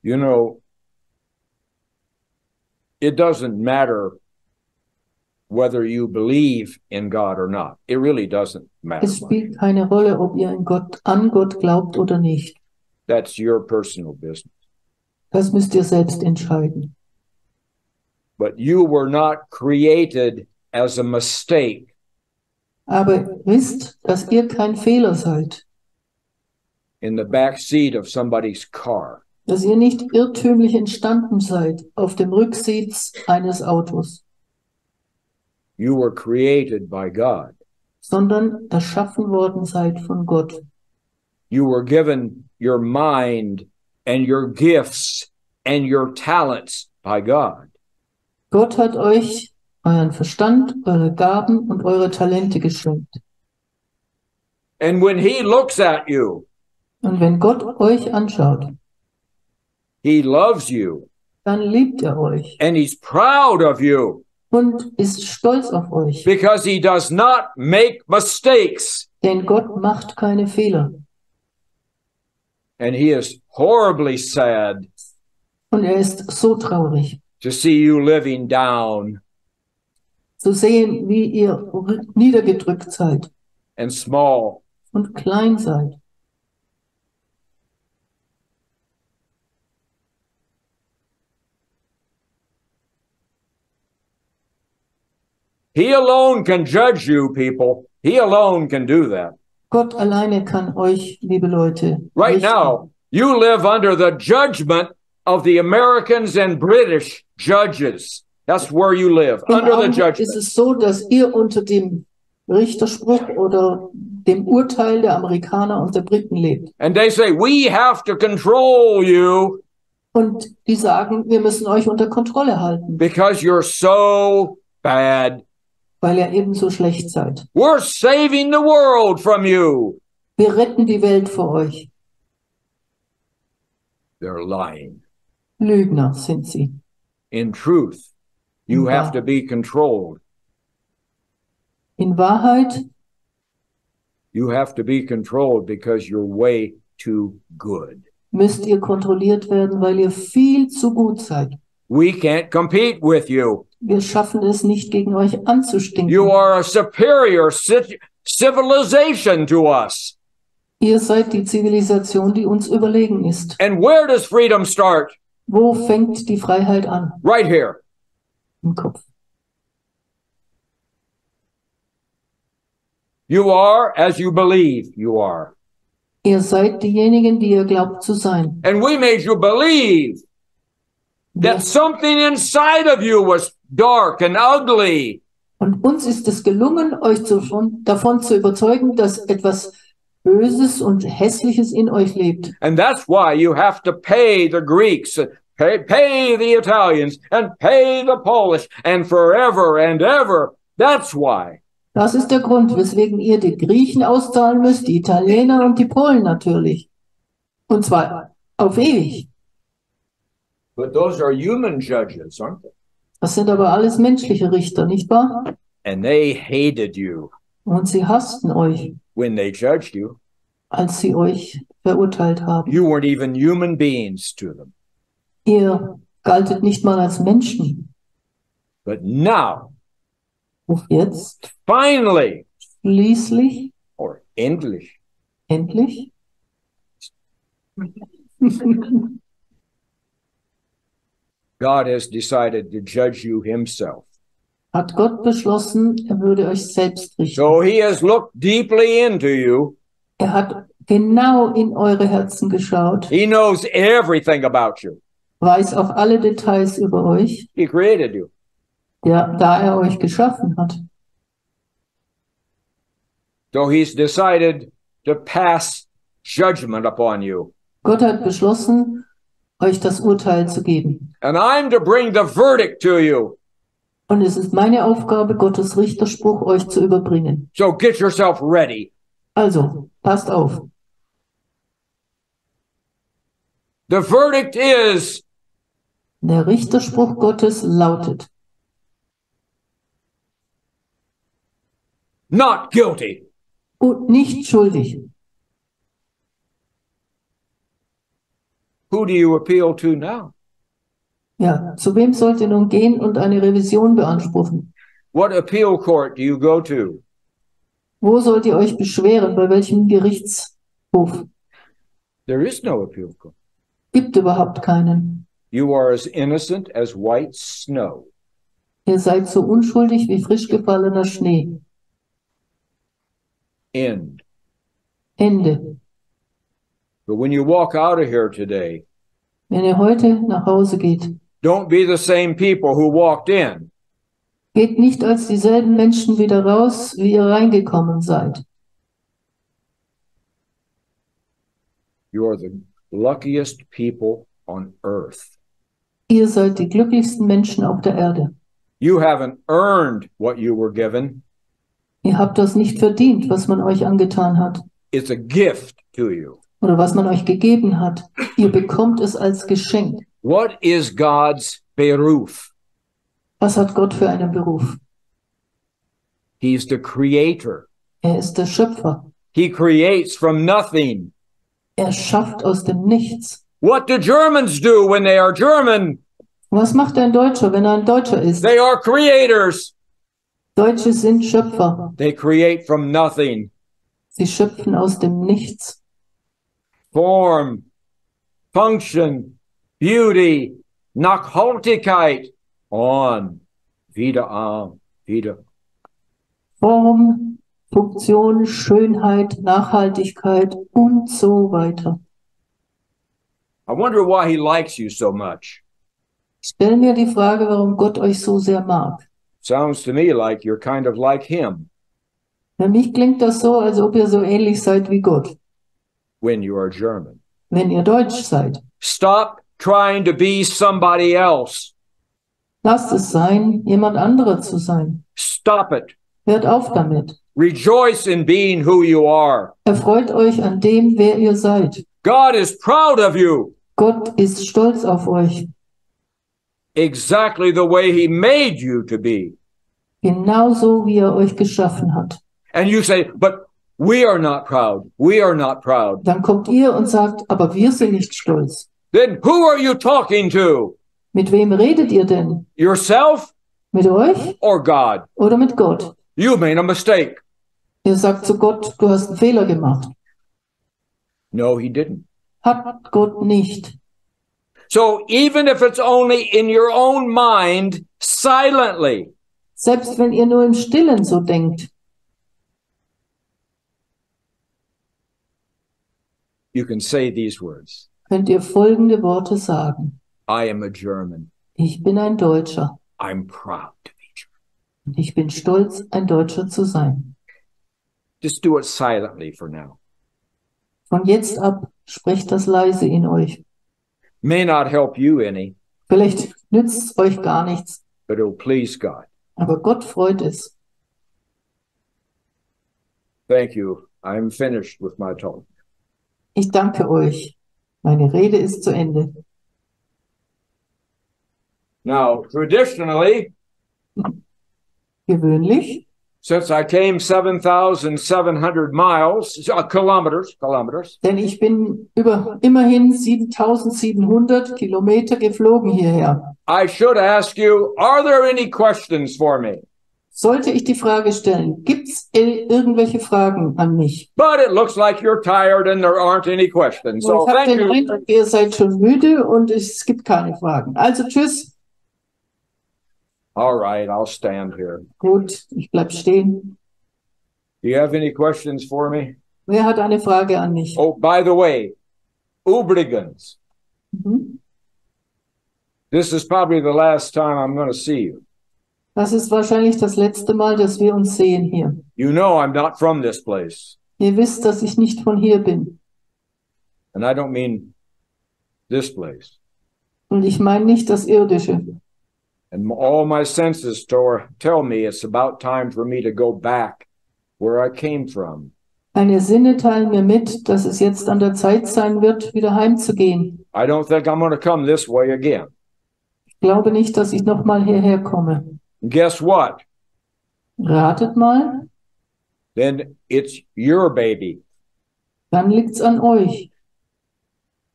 S1: You know, it doesn't matter whether you believe in God or not. It really doesn't matter
S2: Es
S1: much.
S2: spielt keine Rolle, ob ihr an Gott glaubt oder nicht.
S1: That's your personal business.
S2: Das müsst ihr selbst entscheiden.
S1: But you were not created as a mistake.
S2: Aber wisst, dass ihr kein Fehler seid,
S1: In the back seat of somebody's car.
S2: dass ihr nicht irrtümlich entstanden seid auf dem Rücksitz eines Autos,
S1: You were created by God.
S2: sondern erschaffen worden seid von Gott.
S1: You were given your mind and your gifts and your talents by God.
S2: Gott hat euch euren Verstand, eure Gaben und eure Talente geschenkt.
S1: And when He looks at you,
S2: Und wenn Gott euch anschaut,
S1: He loves you
S2: dann liebt er euch
S1: and He's proud of you
S2: und ist stolz auf euch.
S1: because He does not make mistakes.
S2: Denn Gott macht keine Fehler.
S1: And He is horribly sad
S2: Und er ist so traurig
S1: to see you living down
S2: zu sehen, wie ihr niedergedrückt seid
S1: and small.
S2: und klein seid.
S1: He alone can judge you, people. He alone can do that.
S2: Gott alleine kann euch, liebe Leute,
S1: Right
S2: richten.
S1: now, you live under the judgment of the Americans and British judges. That's where you live,
S2: Im
S1: under the
S2: Augenblick
S1: judgment.
S2: ist es so, dass ihr unter dem Richterspruch oder dem Urteil der Amerikaner und der Briten lebt.
S1: And they say, we have to control you
S2: Und die sagen, wir müssen euch unter Kontrolle halten,
S1: because you're so bad.
S2: weil ihr ebenso schlecht seid.
S1: We're saving the world from you.
S2: Wir retten die Welt für euch.
S1: They're lying.
S2: Lügner sind sie.
S1: In truth, you have to be controlled.
S2: In Wahrheit,
S1: You have to be controlled because you're way too good.
S2: müsst ihr kontrolliert werden, weil ihr viel zu gut seid.
S1: We can't compete with you.
S2: Wir schaffen es nicht, gegen euch anzustinken.
S1: You are a superior civilization to us.
S2: Ihr seid die Zivilisation, die uns überlegen ist.
S1: And where does freedom start?
S2: Wo fängt die Freiheit an?
S1: Right here.
S2: Im Kopf.
S1: You are as you believe you are.
S2: Ihr seid diejenigen, die ihr glaubt zu sein.
S1: And we made you believe that something inside of you was dark and ugly.
S2: Und uns ist es gelungen, euch davon zu überzeugen, dass etwas Böses und Hässliches in euch lebt.
S1: And that's why you have to pay the Greeks, pay the Italians, and pay the Polish, and forever and ever. That's why.
S2: Das ist der Grund, weswegen ihr die Griechen auszahlen müsst, die Italiener und die Polen natürlich. Und zwar auf ewig.
S1: But those are human judges, aren't they?
S2: Das sind aber alles menschliche Richter, nicht wahr?
S1: And they hated you
S2: Und sie hassten euch,
S1: when they judged you.
S2: als sie euch verurteilt haben.
S1: You weren't even human beings to them.
S2: Ihr galtet nicht mal als Menschen.
S1: But now,
S2: Und jetzt,
S1: finally,
S2: schließlich,
S1: or endlich,
S2: endlich,
S1: God has decided to judge you himself.
S2: hat Gott beschlossen, er würde euch selbst richten.
S1: So he has looked deeply into you.
S2: Er hat genau in eure Herzen geschaut,
S1: He knows everything about you.
S2: weiß auch alle Details über euch,
S1: He created you.
S2: da er euch geschaffen hat.
S1: So he's decided to pass judgment upon you.
S2: Gott hat beschlossen, euch das Urteil zu geben.
S1: And I'm to bring the verdict to you.
S2: Und es ist meine Aufgabe, Gottes Richterspruch euch zu überbringen.
S1: So get yourself ready.
S2: Also, passt auf.
S1: The verdict is
S2: Der Richterspruch Gottes lautet:
S1: not guilty.
S2: Und nicht schuldig.
S1: Who do you appeal to now?
S2: Ja, zu wem sollt ihr nun gehen und eine Revision beanspruchen?
S1: What appeal court do you go to?
S2: Wo sollt ihr euch beschweren? Bei welchem Gerichtshof?
S1: There is no appeal court.
S2: Gibt überhaupt keinen.
S1: You are as innocent as white snow.
S2: Ihr seid so unschuldig wie frisch gefallener Schnee.
S1: End.
S2: Ende.
S1: But when you walk out of here today,
S2: Wenn ihr heute nach Hause geht,
S1: don't be the same people who walked in.
S2: geht nicht als dieselben Menschen wieder raus, wie ihr reingekommen seid.
S1: You are the luckiest people on earth.
S2: Ihr seid die glücklichsten Menschen auf der Erde.
S1: You haven't earned what you were given.
S2: Ihr habt das nicht verdient, was man euch angetan hat
S1: It's a gift to you.
S2: oder was man euch gegeben hat. Ihr bekommt es als Geschenk.
S1: What is God's beruf?
S2: Was hat Gott für einen Beruf?
S1: He's the creator.
S2: Er ist der Schöpfer.
S1: He creates from nothing.
S2: Er schafft aus dem Nichts.
S1: What do Germans do when they are German?
S2: Was macht ein Deutscher, wenn er ein Deutscher ist?
S1: They are creators.
S2: Deutsche sind Schöpfer.
S1: They create from nothing.
S2: Sie schöpfen aus dem Nichts.
S1: Form, function, beauty, Nachhaltigkeit, on, wieder, wieder.
S2: Form, Funktion, Schönheit, Nachhaltigkeit und so weiter.
S1: I wonder why he likes you so much.
S2: Ich stelle mir die Frage, warum Gott euch so sehr mag.
S1: Sounds to me like you're kind of like him
S2: Für mich klingt das so, als ob ihr so ähnlich seid wie Gott,
S1: when you are German.
S2: wenn ihr Deutsch seid.
S1: Stop trying to be somebody else.
S2: Lasst es sein, jemand anderer zu sein.
S1: Stop it.
S2: Hört auf damit.
S1: Rejoice in being who you are.
S2: Erfreut euch an dem, wer ihr seid.
S1: God is proud of you.
S2: Gott ist stolz auf euch.
S1: Exactly the way he made you to be.
S2: Genauso, wie er euch geschaffen hat.
S1: And you say, but we are not proud. We are not proud.
S2: Dann kommt ihr und sagt, aber wir sind nicht stolz.
S1: Then who are you talking to?
S2: Mit wem redet ihr denn?
S1: Yourself
S2: Mit euch
S1: or God?
S2: oder mit Gott?
S1: You made a mistake.
S2: Ihr sagt zu Gott, du hast einen Fehler gemacht.
S1: No, he didn't.
S2: Hat Gott nicht.
S1: So even if it's only in your own mind, silently,
S2: Selbst wenn ihr nur im Stillen so denkt,
S1: you can say these words.
S2: könnt ihr folgende Worte sagen.
S1: I am a German.
S2: Ich bin ein Deutscher.
S1: I'm proud to be German.
S2: Und ich bin stolz, ein Deutscher zu sein.
S1: Just do it silently for now.
S2: Von jetzt ab sprecht das leise in euch.
S1: May not help you any,
S2: Vielleicht nützt es euch gar nichts,
S1: but it'll please God.
S2: aber Gott freut es.
S1: Thank you. I'm finished with my talk.
S2: Ich danke euch. Meine Rede ist zu Ende.
S1: Now, traditionally,
S2: Gewöhnlich,
S1: since I came 7,700 miles, kilometers,
S2: denn ich bin immerhin 7700 Kilometer geflogen hierher.
S1: I should ask you, are there any questions for me?
S2: Sollte ich die Frage stellen, gibt's irgendwelche Fragen an mich?
S1: But it looks like you're tired and there aren't any questions. So
S2: Ich habe
S1: thank
S2: den
S1: you.
S2: Eindruck, ihr seid schon müde und es gibt keine Fragen. Also tschüss.
S1: All right, I'll stand here.
S2: Gut, ich bleib stehen.
S1: Do you have any questions for me?
S2: Wer hat eine Frage an mich?
S1: Oh, by the way, übrigens,
S2: Mhm.
S1: this is probably the last time I'm going to see you.
S2: Das ist wahrscheinlich das letzte Mal, dass wir uns sehen hier.
S1: You know I'm not from this place,
S2: Ihr wisst, dass ich nicht von hier bin.
S1: and I don't mean this place.
S2: Und ich meine nicht das Irdische.
S1: And all my senses tell me it's about time for me to go back where I came from.
S2: Meine Sinne teilen mir mit, dass es jetzt an der Zeit sein wird, wieder heimzugehen.
S1: I don't think I'm going to come this way again.
S2: Ich glaube nicht, dass ich nochmal hierher komme.
S1: And guess what?
S2: Ratet mal,
S1: Then it's your baby,
S2: dann liegt's an euch.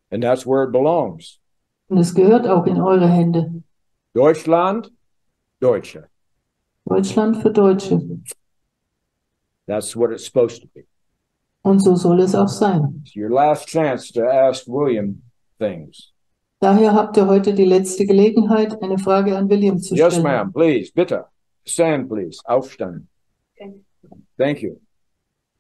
S1: and that's where it belongs.
S2: Und es gehört auch in eure Hände.
S1: Deutschland, Deutsche.
S2: Deutschland für Deutsche.
S1: That's what it's supposed to be.
S2: Und so soll es auch sein.
S1: It's your last chance to ask William things.
S2: Daher habt ihr heute die letzte Gelegenheit, eine Frage an William zu
S1: Yes,
S2: stellen.
S1: ma'am, please, bitte. Stand, please. Aufstehen. Thank you.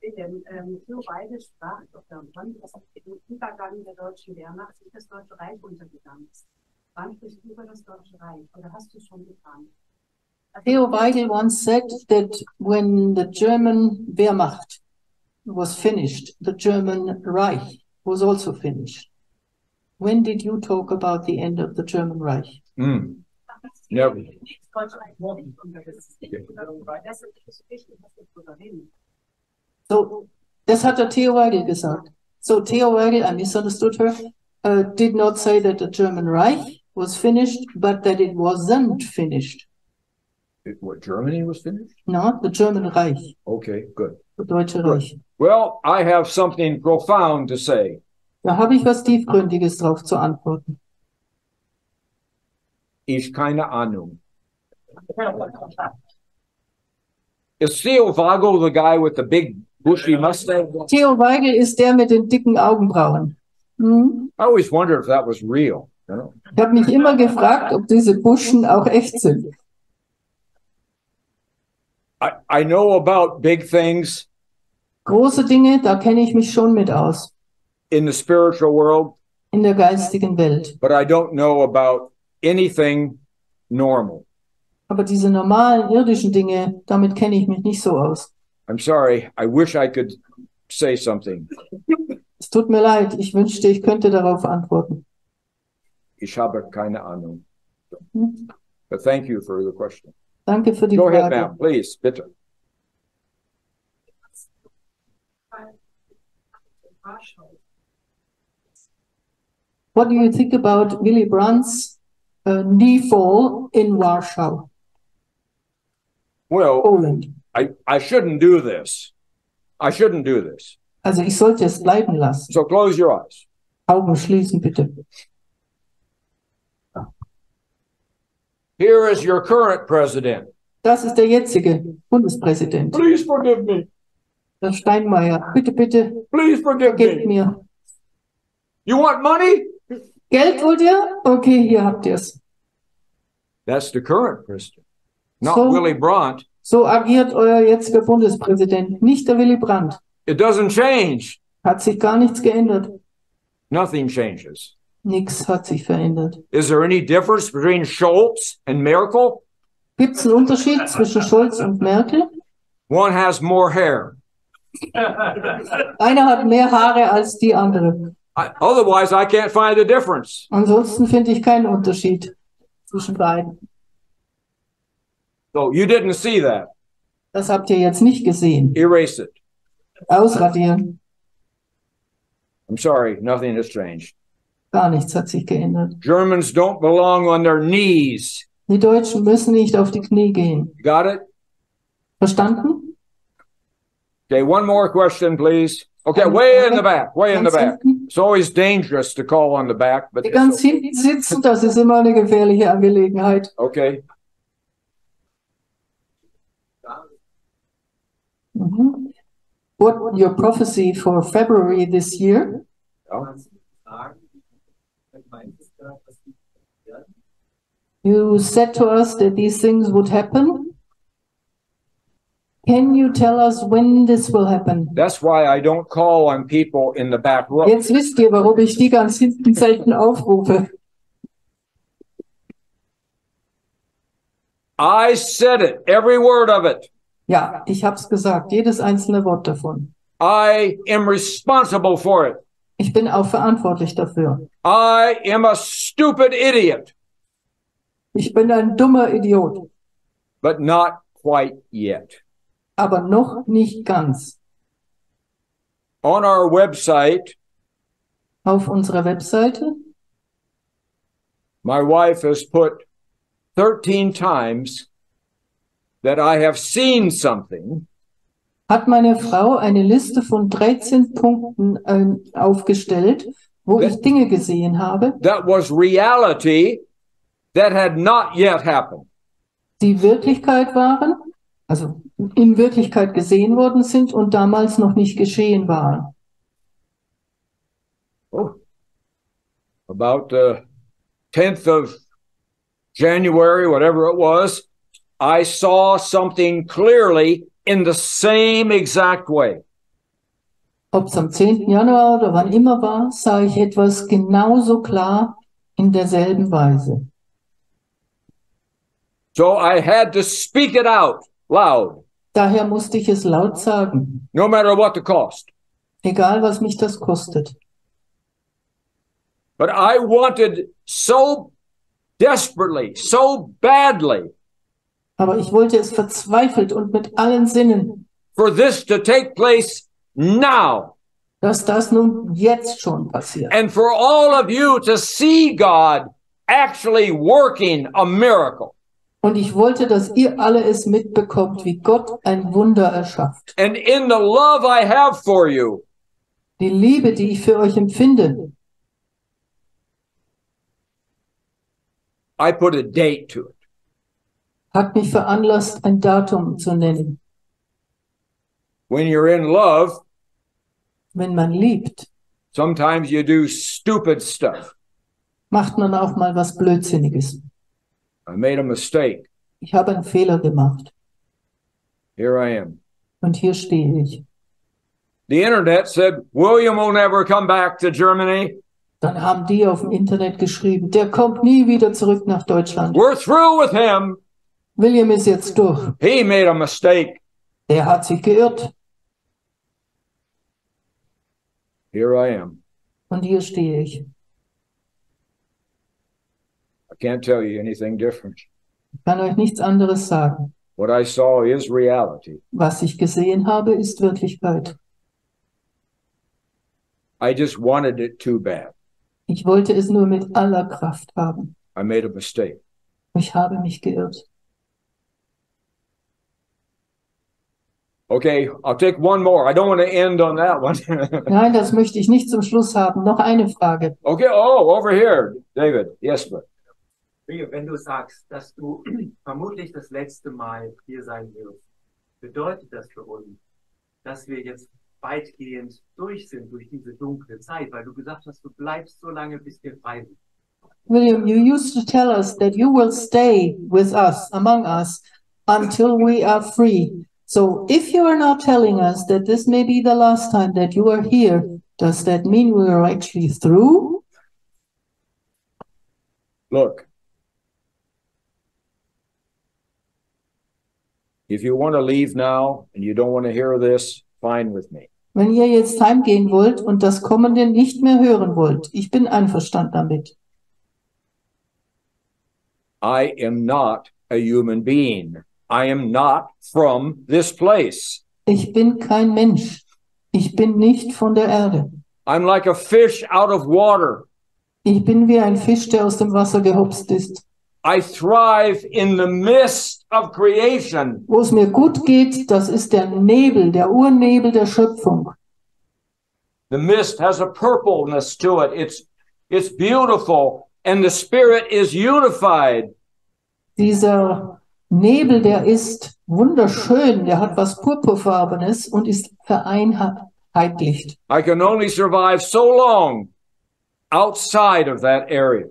S3: Theo Weigel sprach davon, dass im Übergang der deutschen Wehrmacht sich das Deutsche Reich untergegangen ist. Wann sprichst du über das Deutsche Reich? Oder hast du es schon getan?
S2: Theo Weigel once said that when the German Wehrmacht was finished, the German Reich was also finished. When did you talk about the end of the German Reich?
S1: Never.
S2: So, das hat der Theo Weigel gesagt. So Theo Weigel, I misunderstood her, did not say that the German Reich was finished, but that it wasn't finished.
S1: What, Germany was finished?
S2: No, the German Reich,
S1: Okay, good.
S2: das Deutsche Reich.
S1: Well, I have something profound to say.
S2: Da habe ich was Tiefgründiges drauf zu antworten.
S1: Ich keine Ahnung. Is Theo Weigel the guy with the big bushy mustache?
S2: Theo Weigel ist der mit den dicken Augenbrauen. Hm?
S1: I always wonder if that was real. You know?
S2: Ich habe mich immer gefragt, ob diese Buschen auch echt sind.
S1: I know about big things
S2: Große Dinge, da kenne ich mich schon mit aus,
S1: in the spiritual world,
S2: in der geistigen Welt.
S1: but I don't know about anything normal.
S2: Aber diese normalen irdischen Dinge, damit kenne ich mich nicht so aus.
S1: I'm sorry. I wish I could say something.
S2: Es tut mir leid, ich wünschte, ich könnte darauf antworten.
S1: Ich habe keine Ahnung.
S2: Hm?
S1: But thank you for the question.
S2: Danke für die
S1: Go ahead,
S2: Frage.
S1: ma'am, please, bitte.
S2: What do you think about Willy Brandt's knee fall in Warsaw,
S1: Well,
S2: Poland?
S1: I shouldn't do this. I shouldn't do this.
S2: Also ich sollte es bleiben lassen.
S1: So close your eyes.
S2: Augen schließen, bitte.
S1: Here is your current president.
S2: Das ist der jetzige Bundespräsident,
S1: Please forgive me.
S2: Herr Steinmeier. Bitte, bitte,
S1: Please forgive
S2: gebt
S1: me.
S2: mir.
S1: You want money?
S2: Geld wollt ihr? Okay, hier habt ihr es.
S1: That's the current president, not
S2: So-
S1: Willy Brandt.
S2: So agiert euer jetziger Bundespräsident, nicht der Willy Brandt.
S1: It doesn't change.
S2: Hat sich gar nichts geändert.
S1: Nothing changes.
S2: Nichts hat sich verändert.
S1: Is there any difference between Schultz and Merkel?
S2: Gibt es einen Unterschied zwischen Scholz und Merkel?
S1: One has more hair.
S2: Einer hat mehr Haare als die andere.
S1: Otherwise, I can't find a difference.
S2: Ansonsten finde ich keinen Unterschied zwischen beiden.
S1: So you didn't see that.
S2: Das habt ihr jetzt nicht gesehen.
S1: Erase it.
S2: Ausradieren.
S1: I'm sorry, nothing has changed.
S2: Gar nichts hat sich geändert.
S1: Germans don't belong on their knees.
S2: Die Deutschen müssen nicht auf die Knie gehen.
S1: Got it?
S2: Verstanden?
S1: Okay, one more question, please. Okay, way in the back, way in the
S2: Ganz
S1: back.
S2: hinten.
S1: It's always dangerous to call on the back, but
S2: Die ganz hinten sitzen, das ist immer eine gefährliche Angelegenheit.
S1: okay.
S2: Mhm. What your prophecy for February this year?
S1: Ja.
S2: You said to us that these things would happen. Can you tell us when this will happen?
S1: That's why I don't call on people in the back row.
S2: Jetzt wisst ihr, warum ich die ganz hinten selten aufrufe.
S1: I said it, every word of it.
S2: Ja, ich habe es gesagt, jedes einzelne Wort davon.
S1: I am responsible for it.
S2: Ich bin auch verantwortlich dafür.
S1: I am a stupid idiot,
S2: Ich bin ein dummer Idiot,
S1: but not quite yet.
S2: aber noch nicht ganz.
S1: On our website,
S2: Auf unserer Webseite
S1: my wife has put 13 times that I have seen something
S2: hat meine Frau eine Liste von 13 Punkten aufgestellt, wo ich Dinge gesehen habe,
S1: that was reality that had not yet happened.
S2: die Wirklichkeit waren, also in Wirklichkeit gesehen worden sind und damals noch nicht geschehen waren.
S1: Oh. About the 10th of January, whatever it was, I saw something clearly in the same exact way.
S2: Ob es am 10. Januar oder wann immer war, sah ich etwas genauso klar in derselben Weise.
S1: So I had to speak it out loud,
S2: Daher musste ich es laut sagen,
S1: no matter what the cost.
S2: egal was mich das kostet.
S1: But I wanted so desperately, so badly
S2: Aber ich wollte es verzweifelt und mit allen Sinnen,
S1: for this to take place now,
S2: dass das nun jetzt schon passiert.
S1: and for all of you to see God actually working a miracle.
S2: Und ich wollte, dass ihr alle es mitbekommt, wie Gott ein Wunder erschafft.
S1: And in the love I have for you,
S2: Die Liebe, die ich für euch empfinde,
S1: I put a date to it.
S2: hat mich veranlasst, ein Datum zu nennen.
S1: When you're in love,
S2: Wenn man liebt,
S1: sometimes you do stupid stuff.
S2: macht man auch mal was Blödsinniges.
S1: I made a mistake.
S2: Ich habe einen Fehler gemacht
S1: Here I am.
S2: und hier stehe ich.
S1: The internet said, William will never come back to Germany.
S2: Dann haben die auf dem Internet geschrieben, der kommt nie wieder zurück nach Deutschland.
S1: We're through with him.
S2: William ist jetzt durch.
S1: He made a mistake.
S2: Der hat sich geirrt.
S1: Here I am.
S2: Und hier stehe ich.
S1: I can't tell you anything different.
S2: Ich kann euch nichts anderes sagen.
S1: What I saw is reality.
S2: Was ich gesehen habe, ist Wirklichkeit.
S1: I just wanted it too bad.
S2: Ich wollte es nur mit aller Kraft haben.
S1: I made a mistake.
S2: Ich habe mich geirrt.
S1: Okay, I'll take one more. I don't want to end on that one.
S2: Nein, das möchte ich nicht zum Schluss haben. Noch eine Frage.
S1: Okay, oh, over here, David. Yes, but
S4: Wenn du sagst, dass du vermutlich das letzte Mal hier sein wirst, bedeutet das für uns, dass wir jetzt weitgehend durch sind durch diese dunkle Zeit, weil du gesagt hast, du bleibst so lange, bis wir frei sind.
S2: William, you used to tell us that you will stay with us, among us, until we are free. So if you are now telling us that this may be the last time that you are here, does that mean we are actually through?
S1: look. If you want to leave now and you don't want to hear this, fine with me.
S2: Wenn ihr jetzt heimgehen wollt und das Kommende nicht mehr hören wollt, ich bin einverstanden damit.
S1: I am not a human being. I am not from this place.
S2: Ich bin kein Mensch. Ich bin nicht von der Erde.
S1: I'm like a fish out of water.
S2: Ich bin wie ein Fisch, der aus dem Wasser gehopst ist.
S1: I thrive in the midst of creation.
S2: Wo es mir gut geht, das ist der Nebel, der Urnebel der Schöpfung.
S1: The mist has a purpleness to it. It's beautiful and the spirit is unified.
S2: Dieser Nebel, der ist wunderschön, der hat was Purpurfarbenes und ist vereinheitlicht.
S1: I can only survive so long outside of that area.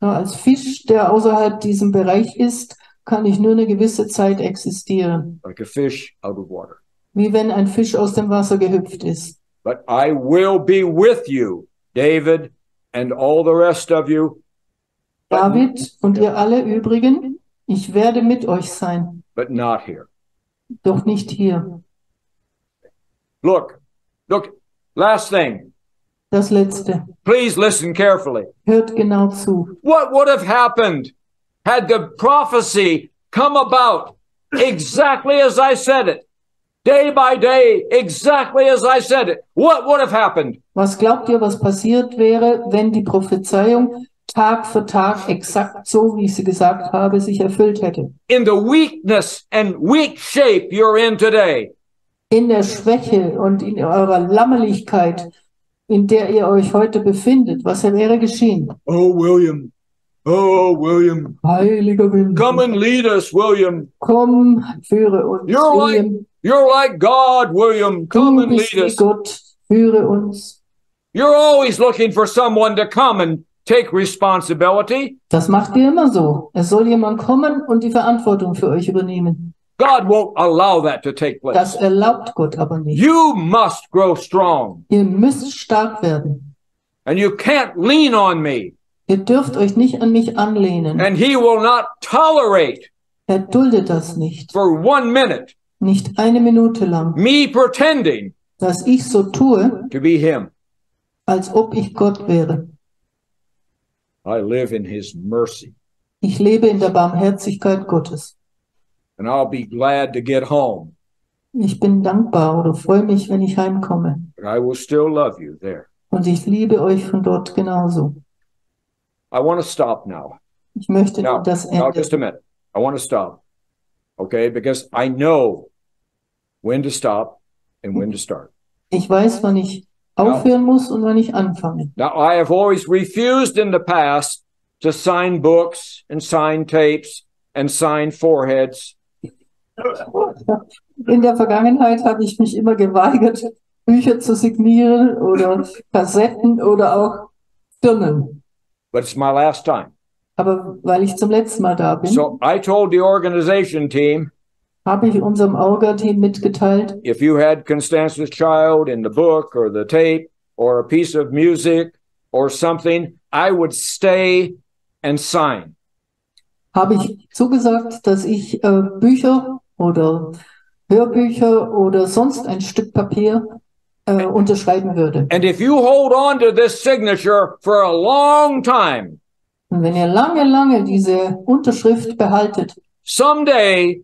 S2: Ja, als Fisch, der außerhalb diesem Bereich ist, kann ich nur eine gewisse Zeit existieren.
S1: Like a fish out of water.
S2: Wie wenn ein Fisch aus dem Wasser gehüpft ist.
S1: But I will be with you, David, and all the rest of you.
S2: David und ihr alle übrigen, ich werde mit euch sein,
S1: But not here.
S2: doch nicht hier.
S1: Look, last thing.
S2: Das Letzte.
S1: Please listen carefully.
S2: Hört genau zu.
S1: What would have happened had the prophecy come about exactly as I said it? Day by day, exactly as I said it. What would have happened?
S2: Was glaubt ihr, was passiert wäre, wenn die Prophezeiung Tag für Tag exakt so, wie ich sie gesagt habe, sich erfüllt hätte?
S1: In the weakness and weak shape you're in today,
S2: In der Schwäche und in eurer Lammerlichkeit, in der ihr euch heute befindet, was wäre geschehen?
S1: oh, William,
S2: Heiliger Wind,
S1: come and lead us, William.
S2: komm, führe uns. William,
S1: You're like God, William. Come
S2: du
S1: and
S2: bist
S1: lead
S2: wie
S1: us.
S2: Gott, führe uns.
S1: You're always looking for someone to come and take responsibility.
S2: Das macht ihr immer so. Es soll jemand kommen und die Verantwortung für euch übernehmen.
S1: God won't allow that to take place.
S2: Das erlaubt Gott aber nicht.
S1: You must grow strong.
S2: Ihr müsst stark werden.
S1: And you can't lean on me.
S2: Ihr dürft euch nicht an mich anlehnen.
S1: And he will not tolerate
S2: Er duldet das nicht.
S1: for 1 minute
S2: Nicht eine Minute lang,
S1: me pretending
S2: dass ich so tue,
S1: to be him.
S2: als ob ich Gott wäre.
S1: I live in his mercy.
S2: Ich lebe in der Barmherzigkeit Gottes.
S1: And I'll be glad to get home.
S2: Ich bin dankbar oder freue mich, wenn ich heimkomme.
S1: But I will still love you there.
S2: Und ich liebe euch von dort genauso.
S1: I want to stop now.
S2: Ich möchte
S1: Now,
S2: nur das
S1: now, just a
S2: Ende.
S1: minute. I want to stop. Okay? Because I know when to stop and when to start.
S2: Ich weiß, wann ich aufhören muss und wann ich anfange.
S1: Now, I have always refused in the past to sign books and sign tapes and sign foreheads.
S2: In der Vergangenheit habe ich mich immer geweigert, Bücher zu signieren oder Kassetten oder auch Stirnen.
S1: But it's my last time.
S2: Aber weil ich zum letzten Mal da bin,
S1: So I told the organization team,
S2: habe ich unserem Orga-Team mitgeteilt,
S1: if you had Constance's child in the book or the tape or a piece of music or something, I would stay and sign.
S2: habe ich zugesagt, dass ich Bücher oder Hörbücher oder sonst ein Stück Papier unterschreiben würde.
S1: And if you hold on to this signature for a long time,
S2: Und wenn ihr lange, lange diese Unterschrift behaltet,
S1: someday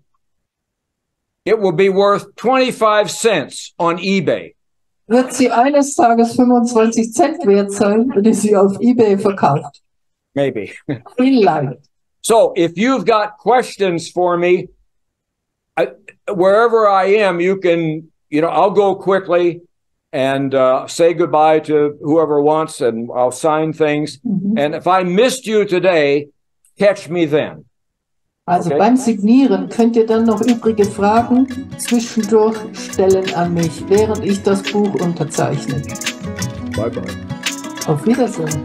S1: it will be worth 25 cents on eBay.
S2: Wird sie eines Tages 25 Cent wert sein, wenn ich sie auf eBay verkauft?
S1: Maybe.
S2: Vielleicht.
S1: So if you've got questions for me, wherever I am, you can, I'll go quickly and say goodbye to whoever wants, and I'll sign things. And if I missed you today, catch me then.
S2: Also
S1: Okay.
S2: beim Signieren könnt ihr dann noch übrige Fragen zwischendurch stellen an mich, während ich das Buch unterzeichne.
S1: Bye-bye.
S2: Auf Wiedersehen.